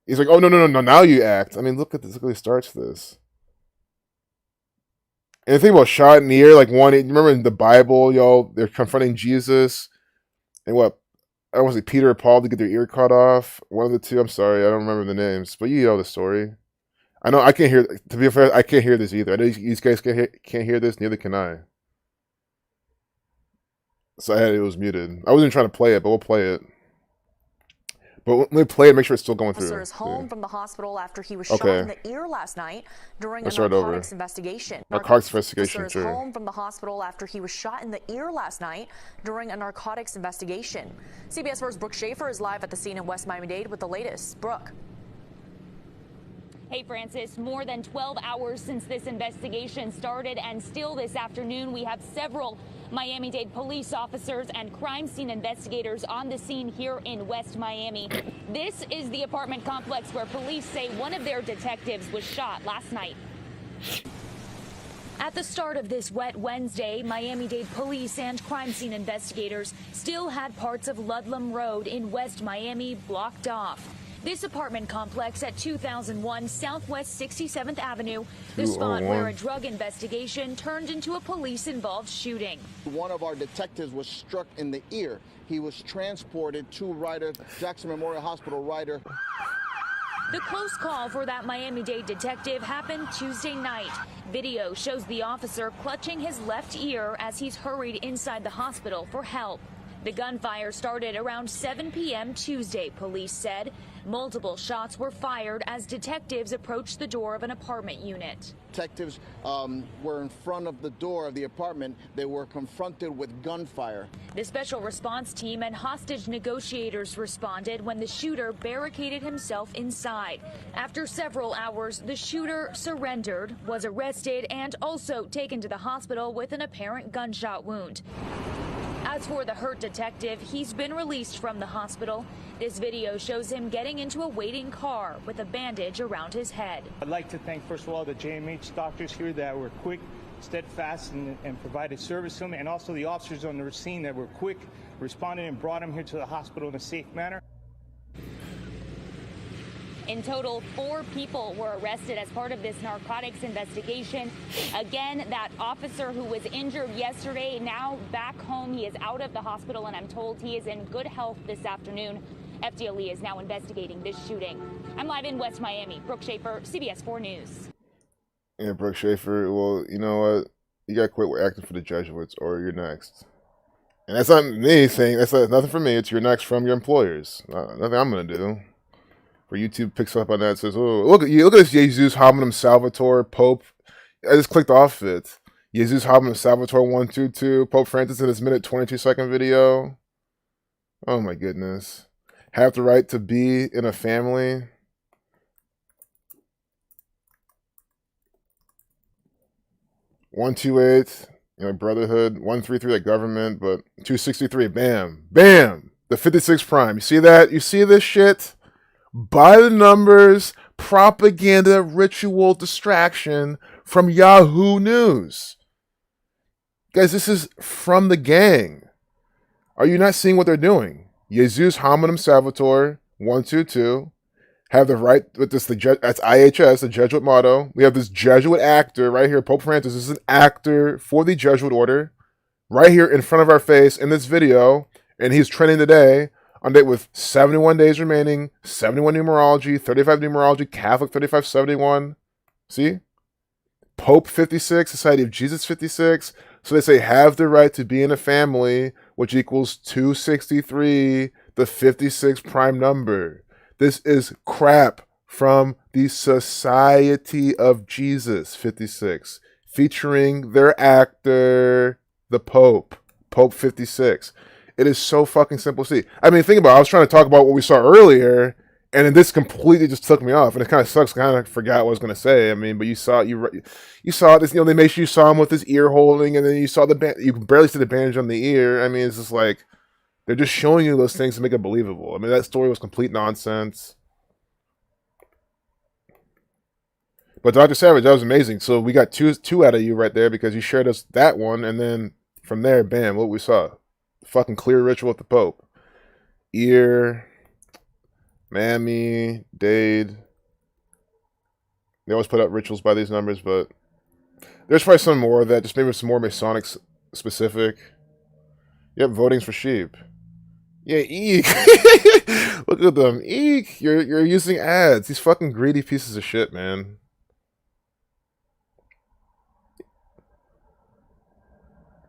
He's like, oh, no, now you act. I mean, look at this. Look how he starts this. And the thing about shot in the ear, like remember in the Bible, they're confronting Jesus. And what? I don't want to say Peter or Paul to get their ear cut off. One of the two. I'm sorry. I don't remember the names. But you know the story. I know I can't hear. To be fair, I can't hear this either. I know you guys can't hear this. Neither can I. So it was muted. I wasn't trying to play it, but we'll play it. But let me play it. Make sure it's still going through. Officers home from the hospital after he was shot in the ear last night during a narcotics investigation. Narcotics investigation. Officers home from the hospital after he was shot in the ear last night during a narcotics investigation. CBS 4's Brooke Schaefer is live at the scene in West Miami-Dade with the latest. Brooke. Hey, Francis, more than 12 hours since this investigation started, and still this afternoon we have several Miami-Dade police officers and crime scene investigators on the scene here in West Miami. This is the apartment complex where police say one of their detectives was shot last night. At the start of this wet Wednesday, Miami-Dade police and crime scene investigators still had parts of Ludlam Road in West Miami blocked off. This apartment complex at 2001 Southwest 67th Avenue, the spot where a drug investigation turned into a police-involved shooting. One of our detectives was struck in the ear. He was transported to Ryder, Jackson Memorial Hospital, Ryder. The close call for that Miami-Dade detective happened Tuesday night. Video shows the officer clutching his left ear as he's hurried inside the hospital for help. The gunfire started around 7 p.m. Tuesday, police said. Multiple shots were fired as detectives approached the door of an apartment unit. Detectives were in front of the door of the apartment. They were confronted with gunfire. The special response team and hostage negotiators responded when the shooter barricaded himself inside. After several hours, the shooter surrendered, was arrested, and also taken to the hospital with an apparent gunshot wound. As for the hurt detective, he's been released from the hospital. This video shows him getting into a waiting car with a bandage around his head. I'd like to thank, first of all, the JMH doctors here that were quick, steadfast, and provided service to him, and also the officers on the scene that were quick, responded, and brought him here to the hospital in a safe manner. In total, 4 people were arrested as part of this narcotics investigation. Again, that officer who was injured yesterday, now back home. He is out of the hospital, and I'm told he is in good health this afternoon. FDLE is now investigating this shooting. I'm live in West Miami. Brooke Schaefer, CBS 4 News. Yeah, Brooke Schaefer. Well, you know what? You gotta quit acting for the Jesuits, or you're next. And that's not me saying that's nothing for me. It's you're next from your employers. Nothing I'm gonna do. For YouTube picks up on that and says, "Oh, look at you! Look at this Jesus Hominum Salvator Pope." I just clicked off it. Jesus Hominum Salvator 122 Pope Francis in his minute 22-second video. Oh my goodness! Have the right to be in a family. $128, brotherhood. 133, the government, but 263, bam, bam. The 56 prime. You see that? You see this shit? By the numbers, propaganda, ritual, distraction from Yahoo News. Guys, this is from the gang. Are you not seeing what they're doing? Jesus Hominum Salvator 122 have the right with this. That's IHS, the Jesuit motto. We have this Jesuit actor right here. Pope Francis is an actor for the Jesuit order, right here in front of our face in this video, and he's trending today on date with 71 days remaining, 71 numerology, 35 numerology, Catholic 3571. See? Pope 56, Society of Jesus 56. So they say have the right to be in a family, which equals 263, the 56 prime number. This is crap from the Society of Jesus 56, featuring their actor, the Pope, Pope 56. It is so fucking simple to see. I mean, think about it. I was trying to talk about what we saw earlier, and then this completely just took me off. And it kind of sucks. I kind of forgot what I was going to say. I mean, but you saw this. They made sure you saw him with his ear holding, and then you saw you can barely see the bandage on the ear. I mean, it's just like they're just showing you those things to make it believable. I mean, that story was complete nonsense. But Dr. Savage, that was amazing. So we got two out of you right there because you shared us that one, and then from there, bam, what we saw. Fucking clear ritual with the Pope. Ear, Mammy, Dade. They always put out rituals by these numbers, but there's probably some more of that. Just maybe some more Masonic specific. Yep, voting's for sheep. Yeah, eek. Look at them. Eek. You're using ads. These fucking greedy pieces of shit, man.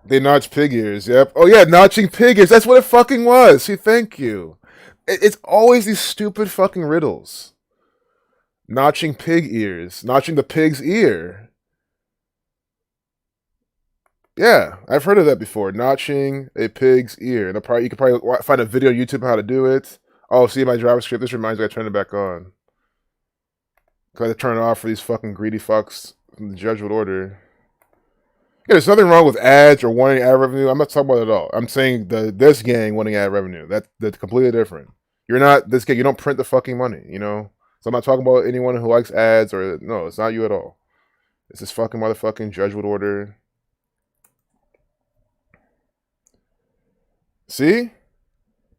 They notch pig ears, yep. Oh yeah, notching pig ears. That's what it fucking was. See, thank you. It's always these stupid fucking riddles. Notching pig ears. Notching the pig's ear. Yeah, I've heard of that before. Notching a pig's ear. And you could probably find a video on YouTube how to do it. Oh, see my JavaScript. This reminds me I turn it back on. Because I turn it off for these fucking greedy fucks from the Jesuit order. Yeah, there's nothing wrong with ads or wanting ad revenue. I'm not talking about it at all. I'm saying this gang wanting ad revenue. That's completely different. You're not this gang. You don't print the fucking money, So I'm not talking about anyone who likes ads or no. It's not you at all. It's this fucking motherfucking Jesuit order. See?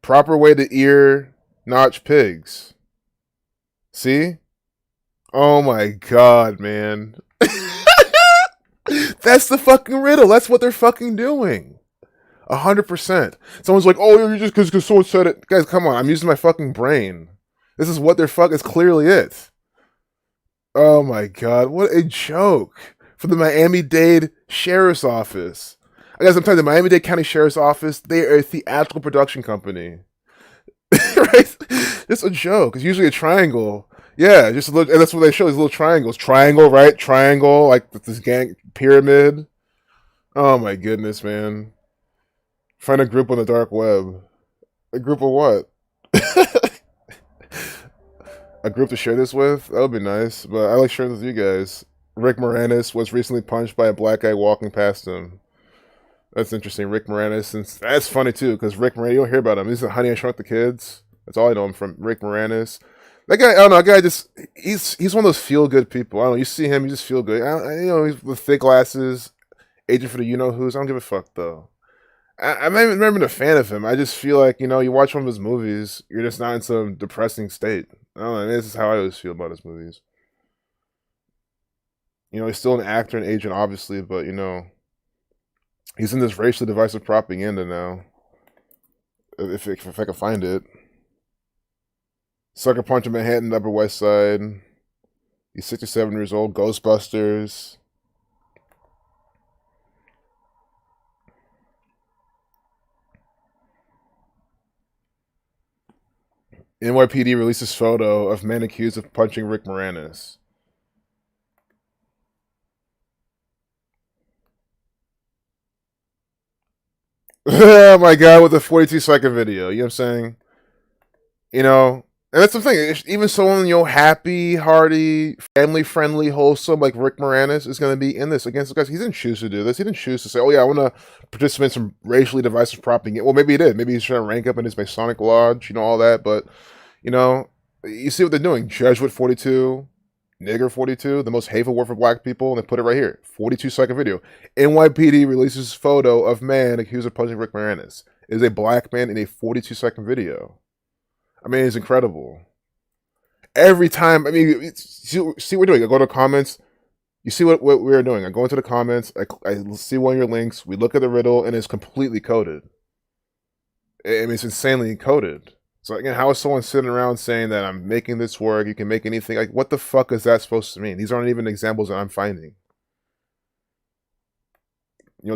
Proper way to ear notch pigs. See? Oh my god, man. That's the fucking riddle. That's what they're fucking doing. 100%. Someone's like, oh, you're just because someone said it. Guys, come on. I'm using my fucking brain. This is what they're fucking, it's clearly it. Oh my god. What a joke. For the Miami-Dade Sheriff's Office. I guess sometimes the Miami-Dade County Sheriff's Office, they are a theatrical production company. Right? It's a joke. It's usually a triangle. Yeah, just a little, and that's what they show, these little triangles. Triangle, right? Triangle, like this gang pyramid. Oh my goodness, man. Find a group on the dark web. A group of what? A group to share this with? That would be nice, but I like sharing this with you guys. Rick Moranis was recently punched by a black guy walking past him. That's interesting. Rick Moranis, and that's funny too, because Rick Moranis, you don't hear about him. He's in Honey, I Shrunk the Kids. That's all I know him from, Rick Moranis. That guy, I don't know, that guy just, he's one of those feel-good people. I don't know, you see him, you just feel good. He's with thick glasses, agent for the you-know-whos. I don't give a fuck, though. I've never been a fan of him. I just feel like, you watch one of his movies, you're just not in some depressing state. I don't know, this is how I always feel about his movies. He's still an actor and agent, obviously, but, he's in this racially divisive propaganda now. If I can find it. Sucker Punch in Manhattan, Upper West Side. He's 67 years old. Ghostbusters. NYPD releases photo of man accused of punching Rick Moranis. Oh my god, with a 42-second video. You know what I'm saying? You know, and that's the thing. Even someone, happy, hearty, family-friendly, wholesome, like Rick Moranis is going to be in this against the guys. He didn't choose to do this. He didn't choose to say, oh yeah, I want to participate in some racially divisive propaganda. Well, maybe he did. Maybe he's trying to rank up in his Masonic lodge, all that. But, you see what they're doing. Jesuit 42, nigger 42, the most hateful word for black people, and they put it right here. 42-second video. NYPD releases photo of man accused of punching Rick Moranis. It is a black man in a 42-second video. I mean, it's incredible. Every time, see what we're doing. I go to comments. You see what we're doing. I go into the comments. I see one of your links. We look at the riddle, and it's completely coded. It's insanely coded. So again, how is someone sitting around saying that I'm making this work? You can make anything. Like, what the fuck is that supposed to mean? These aren't even examples that I'm finding.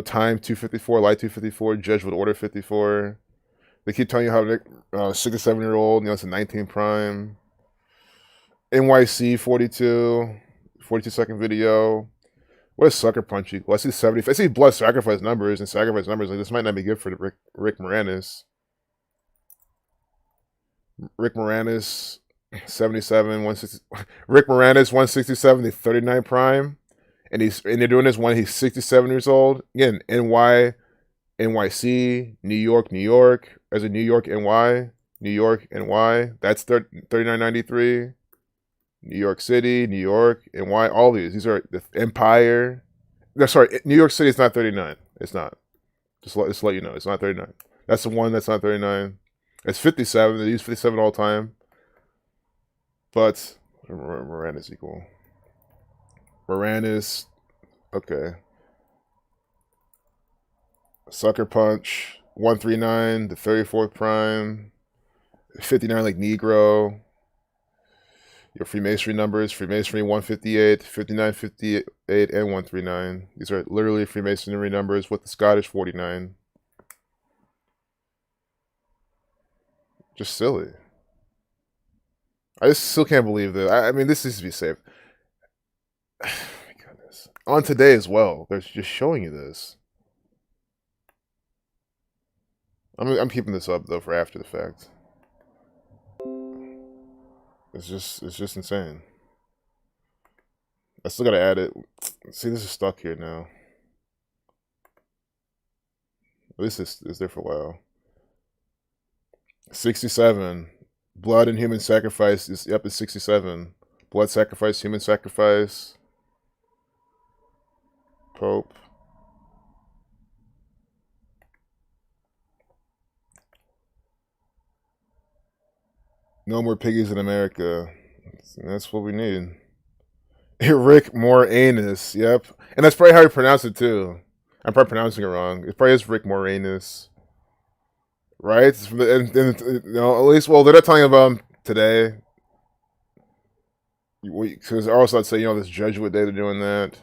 Time 254, light 254, Jesuit order 54. They keep telling you how Nick, 67-year-old, it's a 19 prime. NYC 42, 42-second video. What is Sucker Punch equal? I see 70. I see blood sacrifice numbers and sacrifice numbers. Like, this might not be good for Rick Moranis. Rick Moranis 77, 160. Rick Moranis 167, the 39 prime, and they're doing this when he's 67 years old. Again, NYC, New York, as a New York, NY, that's 3993. New York City, New York, NY, all these are the Empire. No, sorry, New York City is not 39. It's not. Just let you know, it's not 39. That's the one that's not 39. It's 57. They use 57 all the time. But Moranis equal. Moranis, okay. Sucker Punch 139, the 34th prime, 59 like Negro. Your Freemasonry numbers: Freemasonry 158, 59, 58, and 139. These are literally Freemasonry numbers with the Scottish 49. Just silly. I just still can't believe that. I mean, this needs to be saved. Oh my goodness. On today as well, they're just showing you this. I'm keeping this up though for after the fact. It's just insane. I still gotta add it. See, this is stuck here now. At least it's there for a while. 67. Blood and human sacrifice is it's 67. Blood sacrifice, human sacrifice. Pope. No more piggies in America. That's what we need. Rick Moranis. Yep. And that's probably how you pronounce it too. I'm probably pronouncing it wrong. It probably is Rick Moranis. Right? At least, well, they're not talking about him today. Because also I'd say, this Jesuit day they're doing that.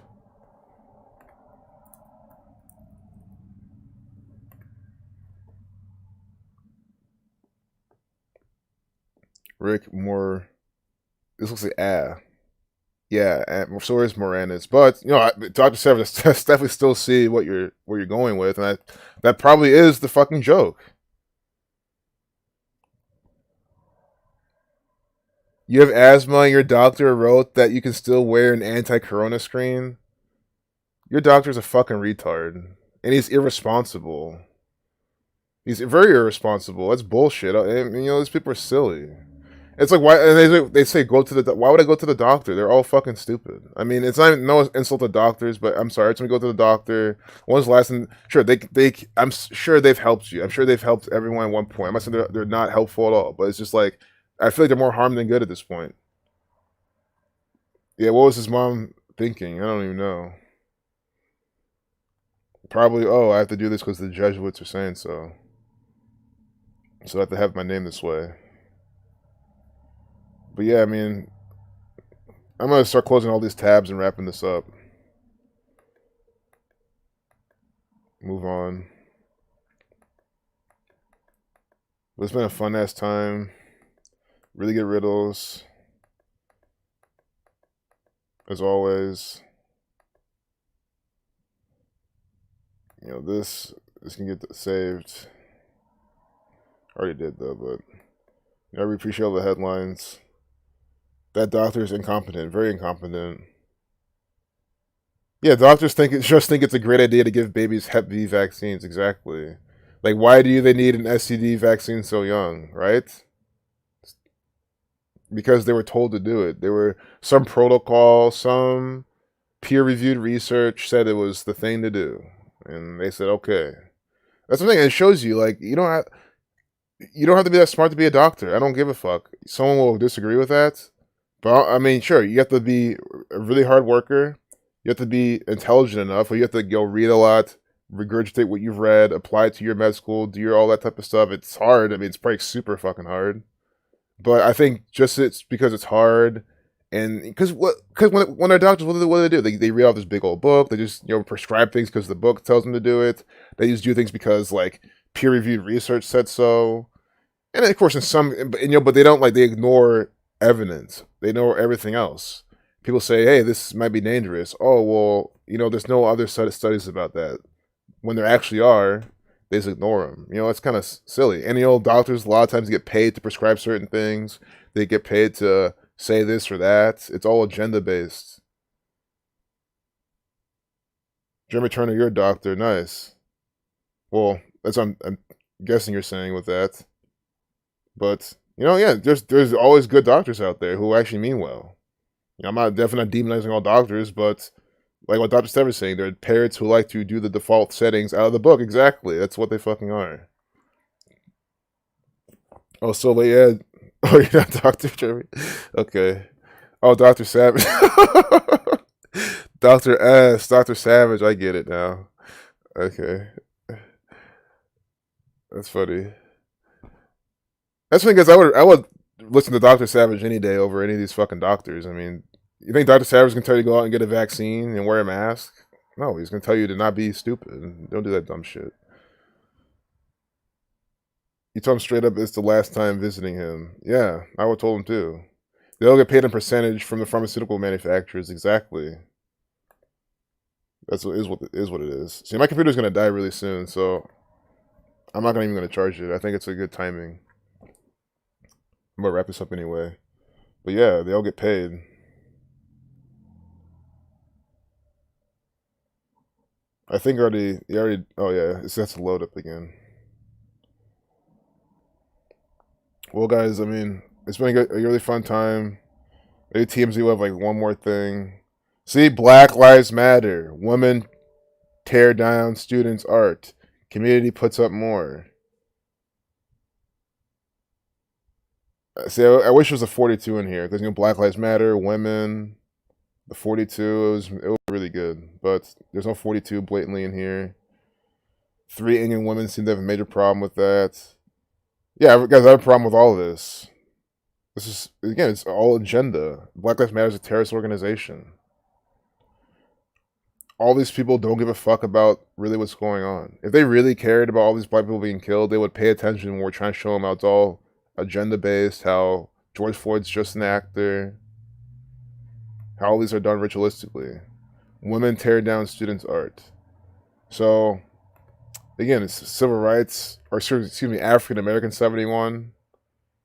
Rick Moore. This looks like yeah. So is Moranis, but Dr. Severus definitely still see what you're going with, and that probably is the fucking joke. You have asthma, and your doctor wrote that you can still wear an anti-corona screen. Your doctor's a fucking retard, and he's irresponsible. He's very irresponsible. That's bullshit. And, these people are silly. It's like, why? And they say go to the. Why would I go to the doctor? They're all fucking stupid. I mean, it's not no insult to doctors, but I'm sorry. It's when we go to the doctor. When's the last time? Sure, I'm sure they've helped you. I'm sure they've helped everyone at one point. I'm not saying they're not helpful at all, but it's just like I feel like they're more harm than good at this point. Yeah, what was his mom thinking? I don't even know. Probably, I have to do this because the Jesuits are saying so. So I have to have my name this way. But yeah, I mean, I'm gonna start closing all these tabs and wrapping this up. Move on. But it's been a fun ass time. Really good riddles. As always. You know, this can get saved. Already did though, but you know, we appreciate all the headlines. That doctor is incompetent, very incompetent. Yeah, doctors just think it's a great idea to give babies Hep B vaccines. Exactly. Like, why do they need an STD vaccine so young, right? Because they were told to do it. There were some protocol, some peer-reviewed research said it was the thing to do, and they said okay. That's the thing. It shows you, like, you don't have to be that smart to be a doctor. I don't give a fuck. Someone will disagree with that, but I mean, sure, you have to be a really hard worker. You have to be intelligent enough, or you have to go read a lot, regurgitate what you've read, apply it to your med school, do all that type of stuff. It's hard. I mean, it's probably super fucking hard. But I think just it's because it's hard, and because when they're doctors, what do they do? They read off this big old book. They just prescribe things because the book tells them to do it. They just do things because like peer reviewed research said so. And of course, in some, but they don't they ignore evidence. They ignore everything else. People say, hey, this might be dangerous. Oh, well, there's no other studies about that. When there actually are, they just ignore them. It's kind of silly. And, doctors a lot of times get paid to prescribe certain things. They get paid to say this or that. It's all agenda-based. Jeremy Turner, you're a doctor. Nice. Well, that's what I'm guessing you're saying with that. But, yeah, there's always good doctors out there who actually mean well. I'm definitely not demonizing all doctors, but like what Dr. Steph is saying, there are parrots who like to do the default settings out of the book. Exactly. That's what they fucking are. Oh, so yeah. Oh, you're not Dr. Jeremy? Okay. Oh, Dr. Savage. Dr. S. Dr. Savage. I get it now. Okay. That's funny. That's because I would listen to Dr. Savage any day over any of these fucking doctors. I mean, you think Dr. Savage is going to tell you to go out and get a vaccine and wear a mask? No, he's going to tell you to not be stupid. Don't do that dumb shit. You told him straight up it's the last time visiting him. Yeah, I would told him too. They'll get paid a percentage from the pharmaceutical manufacturers. Exactly. That's what it is. See, my computer's going to die really soon, so I'm not even going to charge it. I think it's a good timing. I'm gonna wrap this up anyway. But yeah, they all get paid. I think oh yeah, it has to load up again. Well guys, I mean, it's been a really fun time. Maybe TMZ will have like one more thing. See, Black Lives Matter. Women tear down students' art. Community puts up more. See, I wish there was a 42 in here because Black Lives Matter, women, the 42. It was really good, but there's no 42 blatantly in here. 3 Indian women seem to have a major problem with that. Yeah, guys, I have a problem with all of this. This is again, it's all agenda. Black Lives Matter is a terrorist organization. All these people don't give a fuck about really what's going on. If they really cared about all these black people being killed, they would pay attention when we're trying to show them how it's all agenda-based, how George Floyd's just an actor, how all these are done ritualistically. Women tear down students' art. So, again, it's civil rights, or excuse me, African American 71.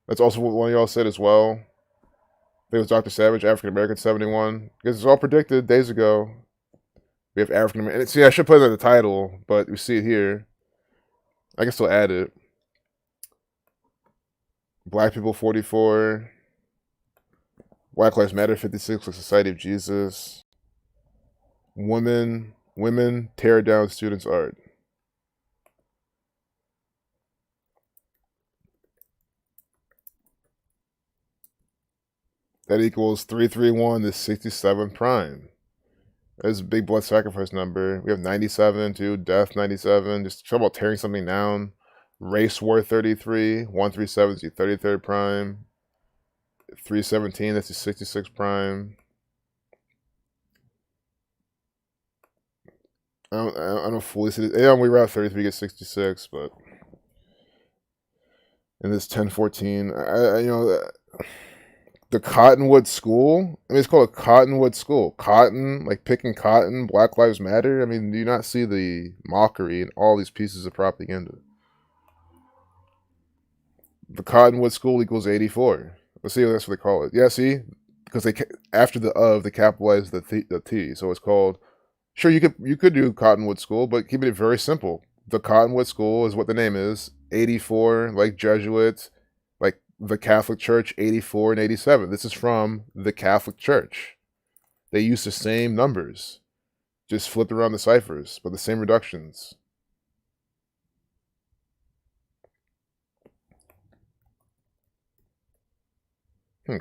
That's also what one of y'all said as well. I think it was Dr. Savage, African American 71. Because it's all predicted days ago. We have African American. See, I should put it in the title, but we see it here. I can still add it. Black people 44. Black Lives Matter 56. The Society of Jesus. Women tear down students' art. That equals 331 to 67 prime. There's a big blood sacrifice number. We have 97 too. Death 97. Just talk about tearing something down. Race war 33. 137 is the 33rd prime. 317, that's the 66 prime. I don't fully see it. Yeah, we route 33 gets 66, but in this 1014, you know, the Cottonwood School. I mean, it's called a Cottonwood School. Cotton, like picking cotton. Black Lives Matter. I mean, do you not see the mockery in all these pieces of propaganda? The Cottonwood School equals 84. Let's see, that's what they call it. Yeah, see, because they after the of they capitalize the T, so it's called. Sure, you could do Cottonwood School, but keeping it very simple. The Cottonwood School is what the name is. 84, like Jesuits, like the Catholic Church, 84 and 87. This is from the Catholic Church. They use the same numbers, just flipped around the ciphers, but the same reductions.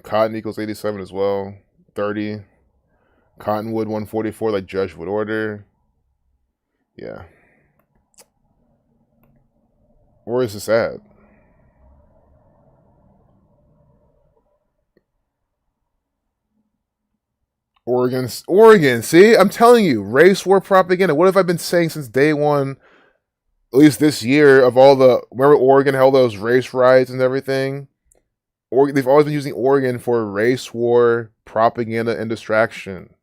Cotton equals 87 as well. 30. Cottonwood 144, like Jesuit order. Yeah. Where is this at? Oregon. See, I'm telling you, race war propaganda. What have I been saying since day one? At least this year, of all the, remember Oregon held those race riots and everything. They've always been using Oregon for race war propaganda and distraction.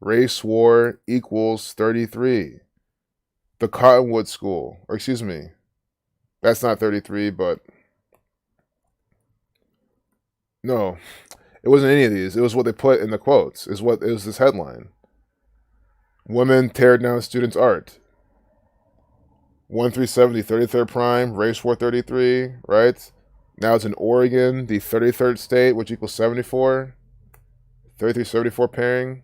Race war equals 33. The Cottonwood School, or excuse me, that's not 33, but no, it wasn't any of these. It was what they put in the quotes. It was this headline. Women tear down students' art. 1370, 33rd prime, race war 33, right? Now it's in Oregon, the 33rd state, which equals 74. 3374 pairing.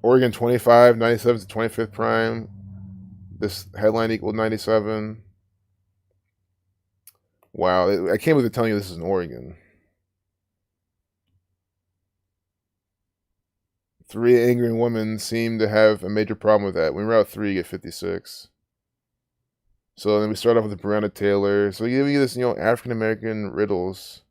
Oregon 25, 97 to 25th prime. This headline equaled 97. Wow, I can't believe they're telling you this is in Oregon. 3 angry women seem to have a major problem with that. When we're out 3, you get 56. So then we start off with the Breonna Taylor. So you give you this, you know, African American riddles.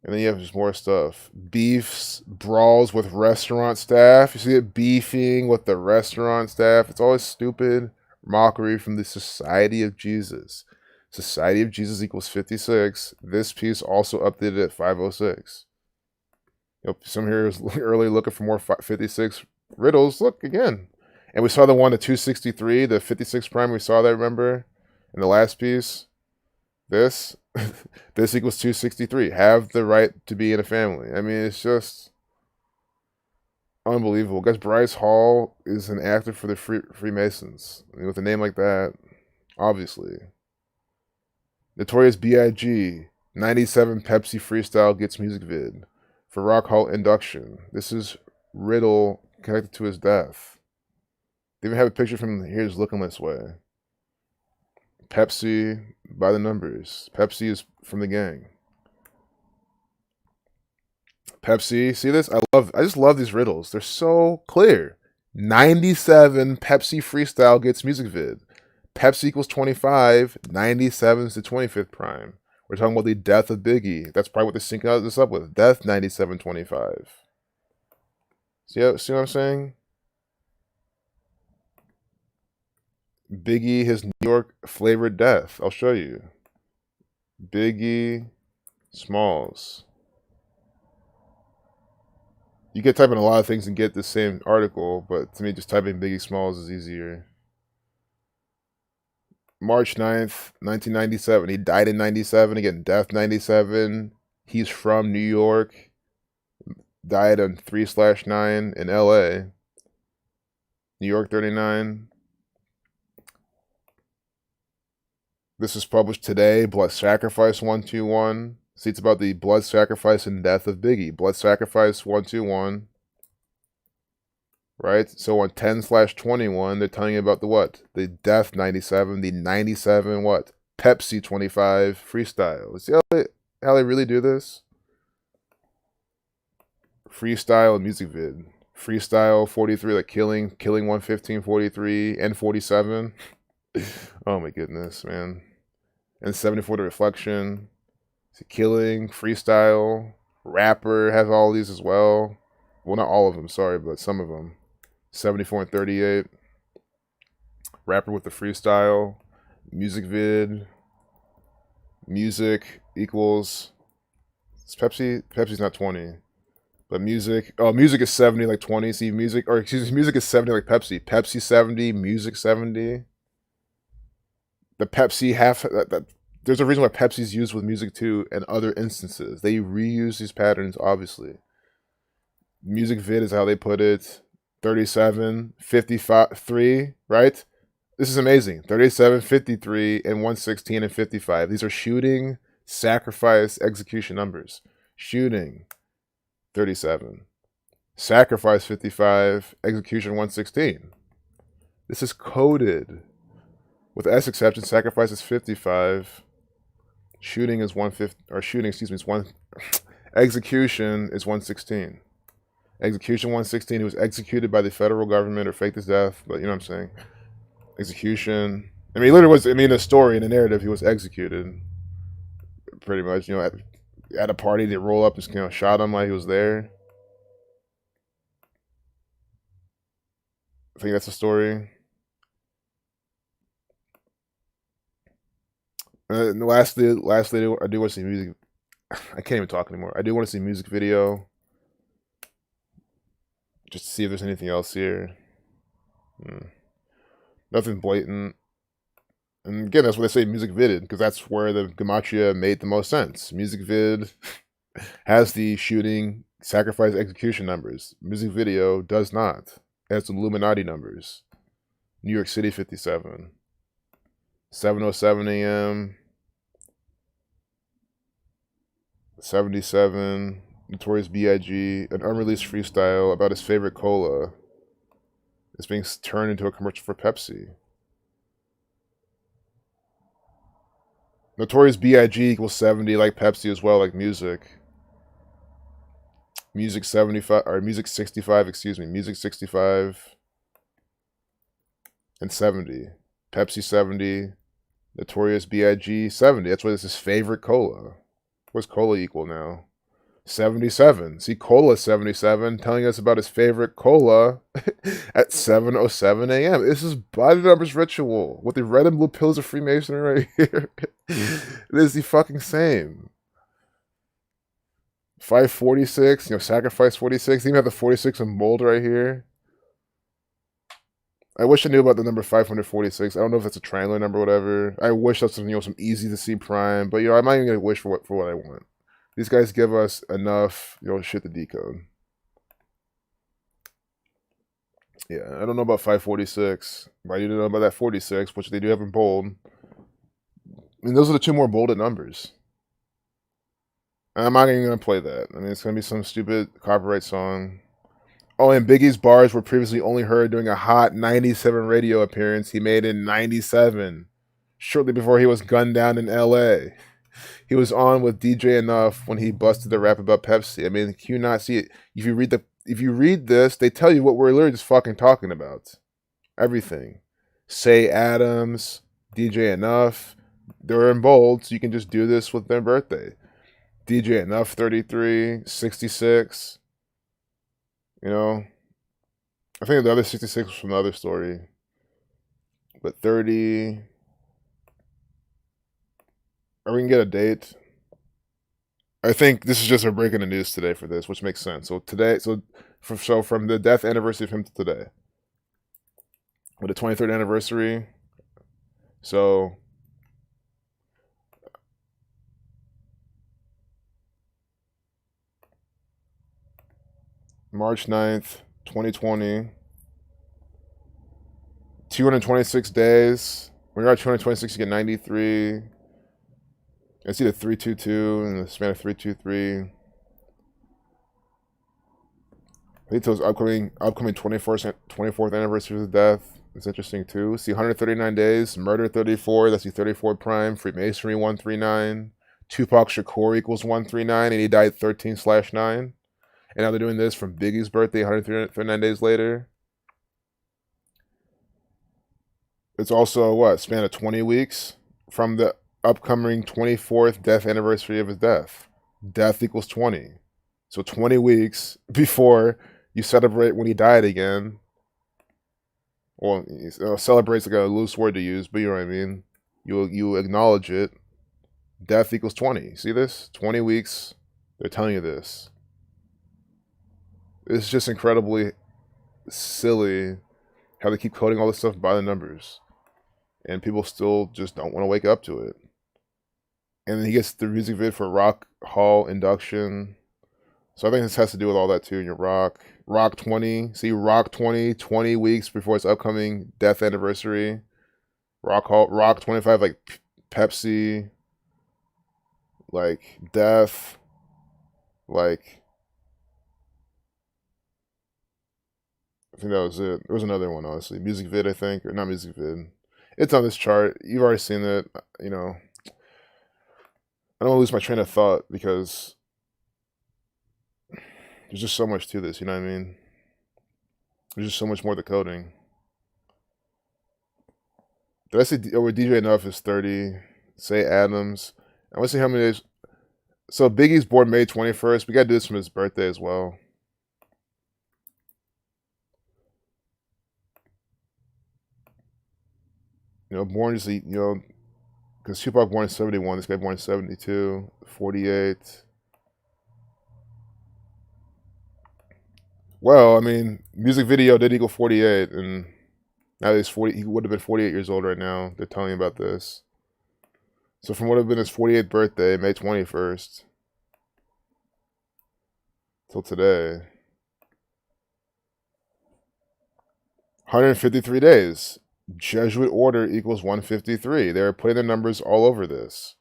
And then you have just more stuff. Beefs, brawls with restaurant staff. You see it beefing with the restaurant staff. It's always stupid mockery from the Society of Jesus. Society of Jesus equals 56. This piece also updated at 506. You know, some here is early looking for more 56 riddles. Look again. And we saw the one at 263, the 56 prime. We saw that, remember? In the last piece. This equals 263. Have the right to be in a family. I mean, it's just unbelievable. Guys, Bryce Hall is an actor for the Freemasons. I mean, with a name like that, obviously. Notorious B.I.G. 97 Pepsi freestyle gets music vid for Rock Hall induction. This is Riddle connected to his death. They even have a picture from him here just looking this way. Pepsi by the numbers. Pepsi is from the gang. Pepsi, see this? I just love these riddles. They're so clear. 97 Pepsi freestyle gets music vid. Pepsi equals 25. 97 is the 25th prime. We're talking about the death of Biggie. That's probably what they're syncing this up with. Death 9725. See what I'm saying? Biggie, his New York flavored death. I'll show you. Biggie Smalls. You can type in a lot of things and get the same article, but to me, just typing Biggie Smalls is easier. March 9th, 1997. He died in 97. Again, death 97. He's from New York. Died on 3/9 in LA. New York 39. This is published today. Blood Sacrifice 121. See, it's about the blood sacrifice and death of Biggie. Blood Sacrifice 121. Right? So on 10/21, they're telling you about the what? The death 97. The 97 what? Pepsi 25 freestyle. See how they really do this? Freestyle and music vid. Freestyle 43, like killing 115, 43, and 47. Oh my goodness, man. and 74 the reflection. See, killing, freestyle, rapper has all these as well. Well, not all of them, sorry, but some of them. 74 and 38. Rapper with the freestyle. Music vid. Music equals. It's Pepsi. Pepsi's not 20. But music. Oh, music is 70 like 20. See, music. Or excuse me, music is 70 like Pepsi. Pepsi 70. Music 70. The Pepsi half. There's a reason why Pepsi's used with music too and other instances. They reuse these patterns, obviously. Music vid is how they put it. 37, 55, 3, right? This is amazing. 37, 53, and 116 and 55. These are shooting, sacrifice, execution numbers. Shooting, 37. Sacrifice, 55. Execution, 116. This is coded. With S exception, sacrifice is 55. Shooting is 150, or shooting, excuse me, is 1. Execution is 116. Execution 116, he was executed by the federal government or faked his death, but you know what I'm saying. Execution. I mean, he literally was, I mean, in the story, in the narrative, he was executed. Pretty much, you know, at a party, they roll up and, you know, shot him while he was there. I think that's the story. And lastly, I do want to see music. I can't even talk anymore. I do want to see music video. Just to see if there's anything else here. Nothing blatant. And again, that's what they say music vid, because that's where the gematria made the most sense. Music vid has the shooting, sacrifice, execution numbers. Music video does not. It has the Illuminati numbers. New York City 57. 7:07 a.m. 77. Notorious B.I.G. An unreleased freestyle about his favorite cola is being turned into a commercial for Pepsi. Notorious B.I.G. equals 70 like Pepsi as well, like music. Music 75, or music 65, excuse me. Music 65 and 70. Pepsi 70. Notorious B.I.G. 70. That's what is his favorite cola. What's cola equal now? 77. See, cola 77 telling us about his favorite cola at 7:07 a.m. This is body numbers ritual with the red and blue pills of Freemasonry right here. It is the fucking same. 546, you know, sacrifice 46. They even have the 46 in bold right here. I wish I knew about the number 546. I don't know if that's a triangular number or whatever. I wish that's some, you know, some easy to see prime, but you know, I'm not even gonna wish for what I want. These guys give us enough, you know, shit to decode. Yeah, I don't know about 546, but I do know about that 46, which they do have in bold. I mean, those are the two more bolded numbers. I'm not even going to play that. I mean, it's going to be some stupid copyright song. Oh, and Biggie's bars were previously only heard during a hot 97 radio appearance he made in 97, shortly before he was gunned down in L.A. He was on with DJ Enough when he busted the rap about Pepsi. I mean, can you not see it? If you read this, they tell you what we're literally just fucking talking about. Everything. Say Adams, DJ Enough. They're in bold, so you can just do this with their birthday. DJ Enough 33, 66. You know, I think the other 66 was from the other story. But 30. Or we can get a date. I think this is just a break in the news today for this, which makes sense. So today, so from the death anniversary of him to today, with the 23rd anniversary. So March 9th, 2020. 226 days. When you're at 226, you get 93. I see the 322 and the span of 323. I think those upcoming 24th anniversary of his death. It's interesting too. See, 139 days. Murder 34. That's the 34 prime. Freemasonry 139. Tupac Shakur equals 139, and he died 13/9. And now they're doing this from Biggie's birthday, 139 days later. It's also what, span of 20 weeks from the upcoming 24th death anniversary of his death. Death equals 20. So 20 weeks before you celebrate when he died again. Well, celebrate's like a loose word to use, but you know what I mean. You acknowledge it. Death equals 20. See this? 20 weeks. They're telling you this. It's just incredibly silly how they keep coding all this stuff by the numbers. And people still just don't want to wake up to it. And then he gets the music vid for Rock Hall induction. So I think this has to do with all that too. Your Rock 20. See, Rock 20, 20 weeks before its upcoming death anniversary. Rock 25, like Pepsi, like death, like I think that was it. There was another one, honestly. Music vid, I think, or not music vid. It's on this chart. You've already seen it. You know, I don't want to lose my train of thought because there's just so much to this. You know what I mean? There's just so much more to coding. Did I say where DJ Enough is 30? Say Adams. I want to see how many days. So Biggie's born May 21st. We got to do this from his birthday as well. You know, born just, you know, because Tupac born in 71, this guy born in 72, 48. Well, I mean, music video did equal 48, and now he's 40. He would have been 48 years old right now. They're telling you about this. So from what would have been his 48th birthday, May 21st, till today, 153 days. Jesuit order equals 153. They're putting their numbers all over this.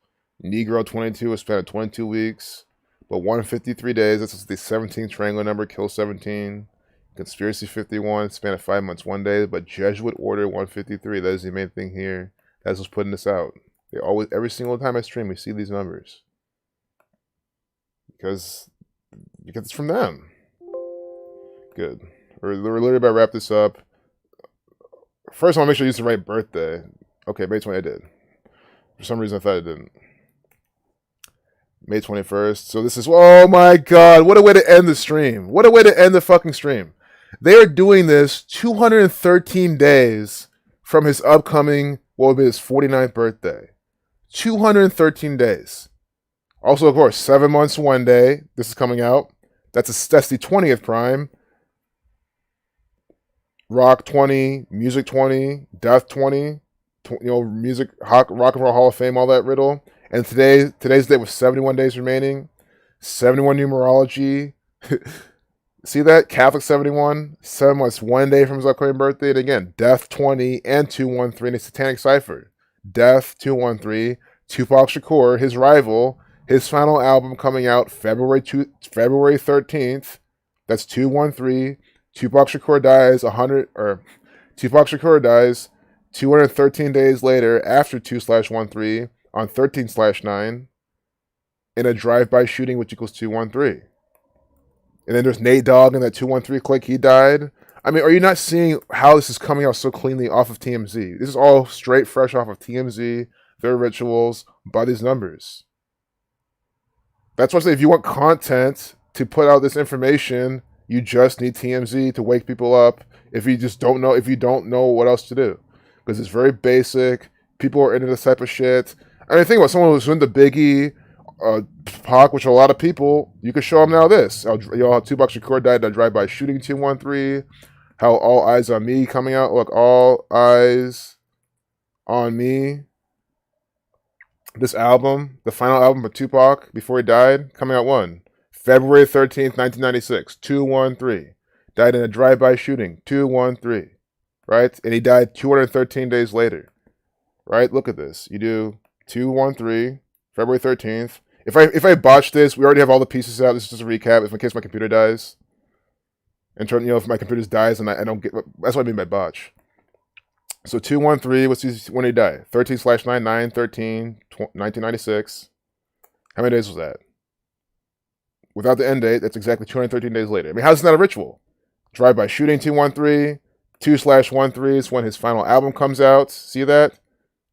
Negro 22 was spent 22 weeks, but 153 days. That's the 17th triangle number. Kill 17. Conspiracy 51 span 5 months, 1 day. But Jesuit order 153. That is the main thing here. That's what's putting this out. They always, every single time I stream, we see these numbers because it's from them. Good. We're literally about to wrap this up. First, I want to make sure I use the right birthday. Okay, May 20, I did. For some reason, I thought I didn't. May 21st. So this is, oh my God, what a way to end the stream. What a way to end the fucking stream. They are doing this 213 days from his upcoming, what would be his 49th birthday. 213 days. Also, of course, 7 months, 1 day. This is coming out. That's the 20th prime. Rock 20, music 20, death 20, you know, music, rock and roll Hall of Fame, all that riddle. And today's date was 71 days remaining. 71 numerology. See that? Catholic 71, 7 months, 1 day from his upcoming birthday. And again, death 20 and 213 in a satanic cipher. Death 213, Tupac Shakur, his rival, his final album coming out February 13th. That's 213. Tupac Shakur dies 213 days later after 2/13 on 13/9 in a drive-by shooting, which equals 213. And then there's Nate Dogg in that 213 click. He died. I mean, are you not seeing how this is coming out so cleanly off of TMZ? This is all straight, fresh off of TMZ, their rituals, by these numbers. That's why I say if you want content to put out this information, you just need TMZ to wake people up. If you don't know what else to do, because it's very basic. People are into this type of shit. I mean, think about someone who's into Biggie, Pac, which a lot of people. You could show them now this. How Tupac Shakur died in a drive-by shooting 213. How All Eyes on Me coming out. Look, All Eyes on Me. This album, the final album of Tupac before he died, coming out when? February 13th, 1996, 213. Died in a drive-by shooting, 213. Right? And he died 213 days later. Right? Look at this. You do 213, February 13th. If I botch this, we already have all the pieces out. This is just a recap. If in case my computer dies. And if my computer dies and I don't get, that's what I mean by botch. So 213, when did he die? 13/9, 9/13, 1996. How many days was that? Without the end date, that's exactly 213 days later. I mean, how's this not a ritual? Drive-by shooting 213, 2/13 is when his final album comes out. See that?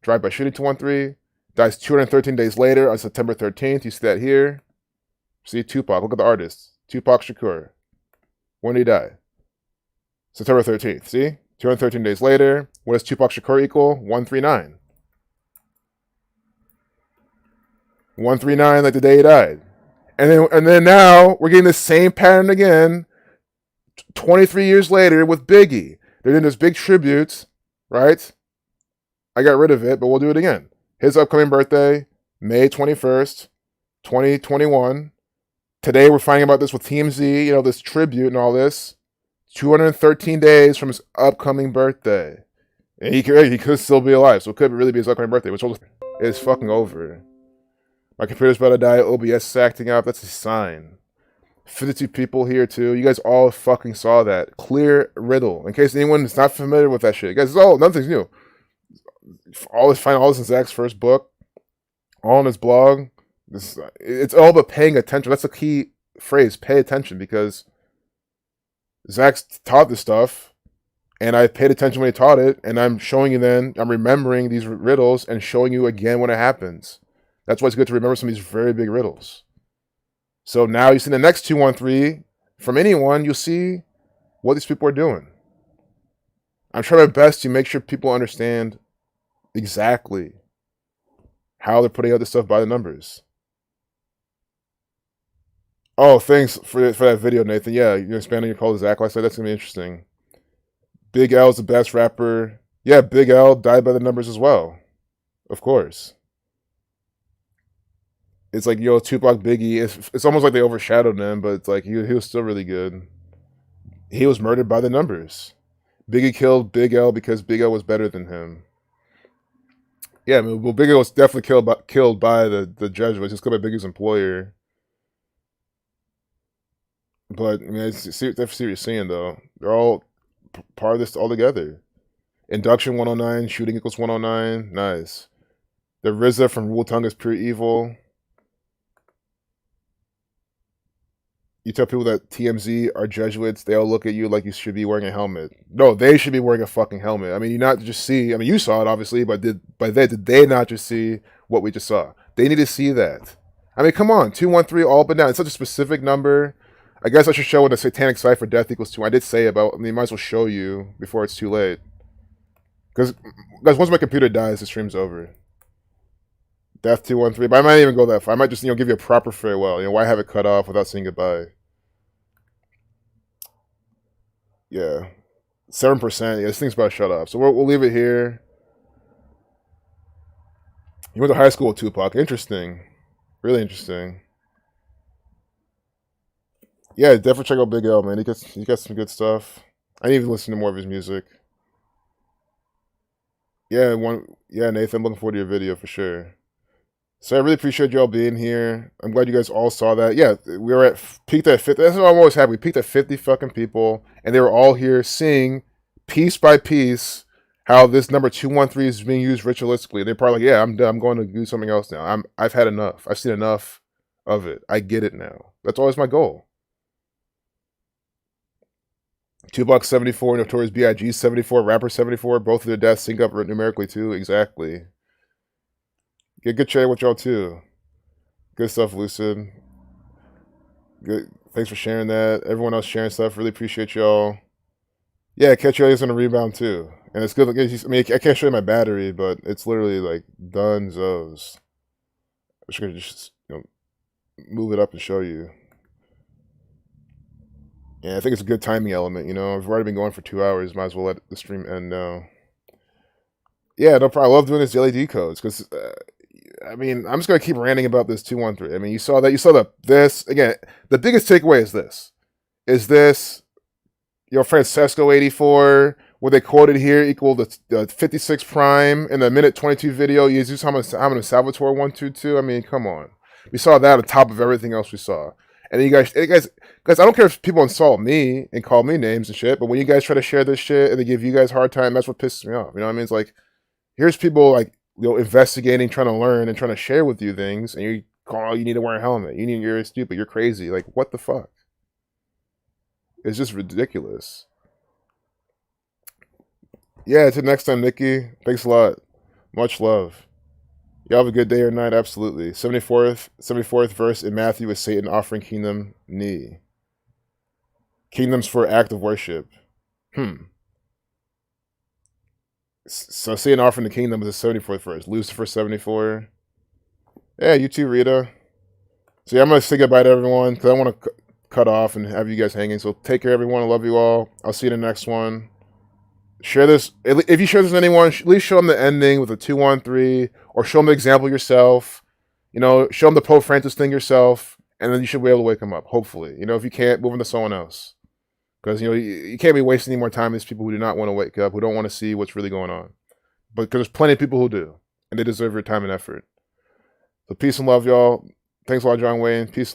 Drive-by shooting 213, Dies 213 days later on September 13th. You see that here. See, Tupac. Look at the artist. Tupac Shakur. When did he die? September 13th. See? 213 days later. What does Tupac Shakur equal? 139. 139, like the day he died. And then now we're getting the same pattern again 23 years later with Biggie. They're doing this big tribute, right? I got rid of it, but we'll do it again. His upcoming birthday, May 21st, 2021. Today we're finding about this with TMZ, you know, this tribute and all this. 213 days from his upcoming birthday. And he could still be alive, so it could really be his upcoming birthday, which is fucking over. My computer's about to die, OBS is acting up, that's a sign. 52 people here too. You guys all fucking saw that. Clear riddle. In case anyone is not familiar with that shit. You guys, nothing's new. Find all this in Zach's first book. All on his blog. It's all about paying attention. That's the key phrase, pay attention, because Zach's taught this stuff, and I paid attention when he taught it, and I'm showing you I'm remembering these riddles and showing you again when it happens. That's why it's good to remember some of these very big riddles. So now you see the next 213 from anyone, you'll see what these people are doing. I'm trying my best to make sure people understand exactly how they're putting out this stuff by the numbers. Oh, thanks for that video, Nathan. Yeah, you're expanding your call to Zach. Like I said, that's going to be interesting. Big L is the best rapper. Yeah, Big L died by the numbers as well. Of course. It's like, yo, Tupac, Biggie. It's almost like they overshadowed him, but it's like he was still really good. He was murdered by the numbers. Biggie killed Big L because Big L was better than him. Yeah, I mean, well, Big L was definitely killed by the Jesuits. He was killed by Biggie's employer. But I mean, I see what you're saying, though. They're all part of this all together. Induction 109, shooting equals 109. Nice. The RZA from Wu Tung is pure evil. You tell people that TMZ are Jesuits, they all look at you like you should be wearing a helmet. No, they should be wearing a fucking helmet. I mean, you not just see. I mean, you saw it obviously, but did they not just see what we just saw? They need to see that. I mean, come on, 213 all but down. It's such a specific number. I guess I should show what a satanic cipher death equals 2. I did say about. I mean, might as well show you before it's too late. Because guys, once my computer dies, the stream's over. Death 213, but I might even go that far. I might just give you a proper farewell. Why have it cut off without saying goodbye? Yeah, 7%. Yeah, this thing's about to shut off. So we'll leave it here. You went to high school with Tupac. Interesting, really interesting. Yeah, definitely check out Big L, man. He got some good stuff. I need to listen to more of his music. Yeah, Nathan, I'm looking forward to your video for sure. So I really appreciate y'all being here. I'm glad you guys all saw that. Yeah, we were peaked at 50. That's what I'm always happy. We peaked at 50 fucking people, and they were all here seeing piece by piece how this number 213 is being used ritualistically. They're probably like, yeah, I'm done. I'm going to do something else now. I've had enough. I've seen enough of it. I get it now. That's always my goal. Tupac 74, Notorious B.I.G. 74, Rapper 74. Both of their deaths sync up numerically too. Exactly. Get good chatting with y'all too. Good stuff, Lucid. Good. Thanks for sharing that. Everyone else sharing stuff. Really appreciate y'all. Yeah, catch you guys on a rebound too. And it's good. I mean, I can't show you my battery, but it's literally like dunzos. I'm just gonna just move it up and show you. Yeah, I think it's a good timing element. I've already been going for 2 hours. Might as well let the stream end now. Yeah, no problem. I love doing this LED codes because. I mean, I'm just gonna keep ranting about this 213. I mean, you saw that. You saw this again. The biggest takeaway is this. Francesco 84, what they quoted here equal the 56 prime in the minute 22 video. Jesus Hamana Salvatore 122. I mean, come on. We saw that on top of everything else we saw. And then you guys, I don't care if people insult me and call me names and shit, but when you guys try to share this shit and they give you guys a hard time, that's what pisses me off. You know what I mean? It's like, here's people like. Investigating, trying to learn, and trying to share with you things, and you need to wear a helmet. You're stupid. You're crazy. Like, what the fuck? It's just ridiculous. Yeah, until next time, Nikki. Thanks a lot. Much love. Y'all have a good day or night. Absolutely. 74th verse in Matthew is Satan offering kingdom knee. Kingdoms for act of worship. So Satan offering the kingdom is the 74th verse. Lucifer 74. Yeah, you too, Rita. So yeah, I'm going to say goodbye to everyone because I want to cut off and have you guys hanging. So take care, everyone. I love you all. I'll see you in the next one. Share this. If you share this with anyone, at least show them the ending with a 213 or show them the example yourself. You know, show them the Pope Francis thing yourself, and then you should be able to wake them up, hopefully. You know, if you can't, move on to someone else. Because, you know, you can't be wasting any more time with these people who do not want to wake up, who don't want to see what's really going on. But because there's plenty of people who do, and they deserve your time and effort. So peace and love, y'all. Thanks a lot, John Wayne. Peace.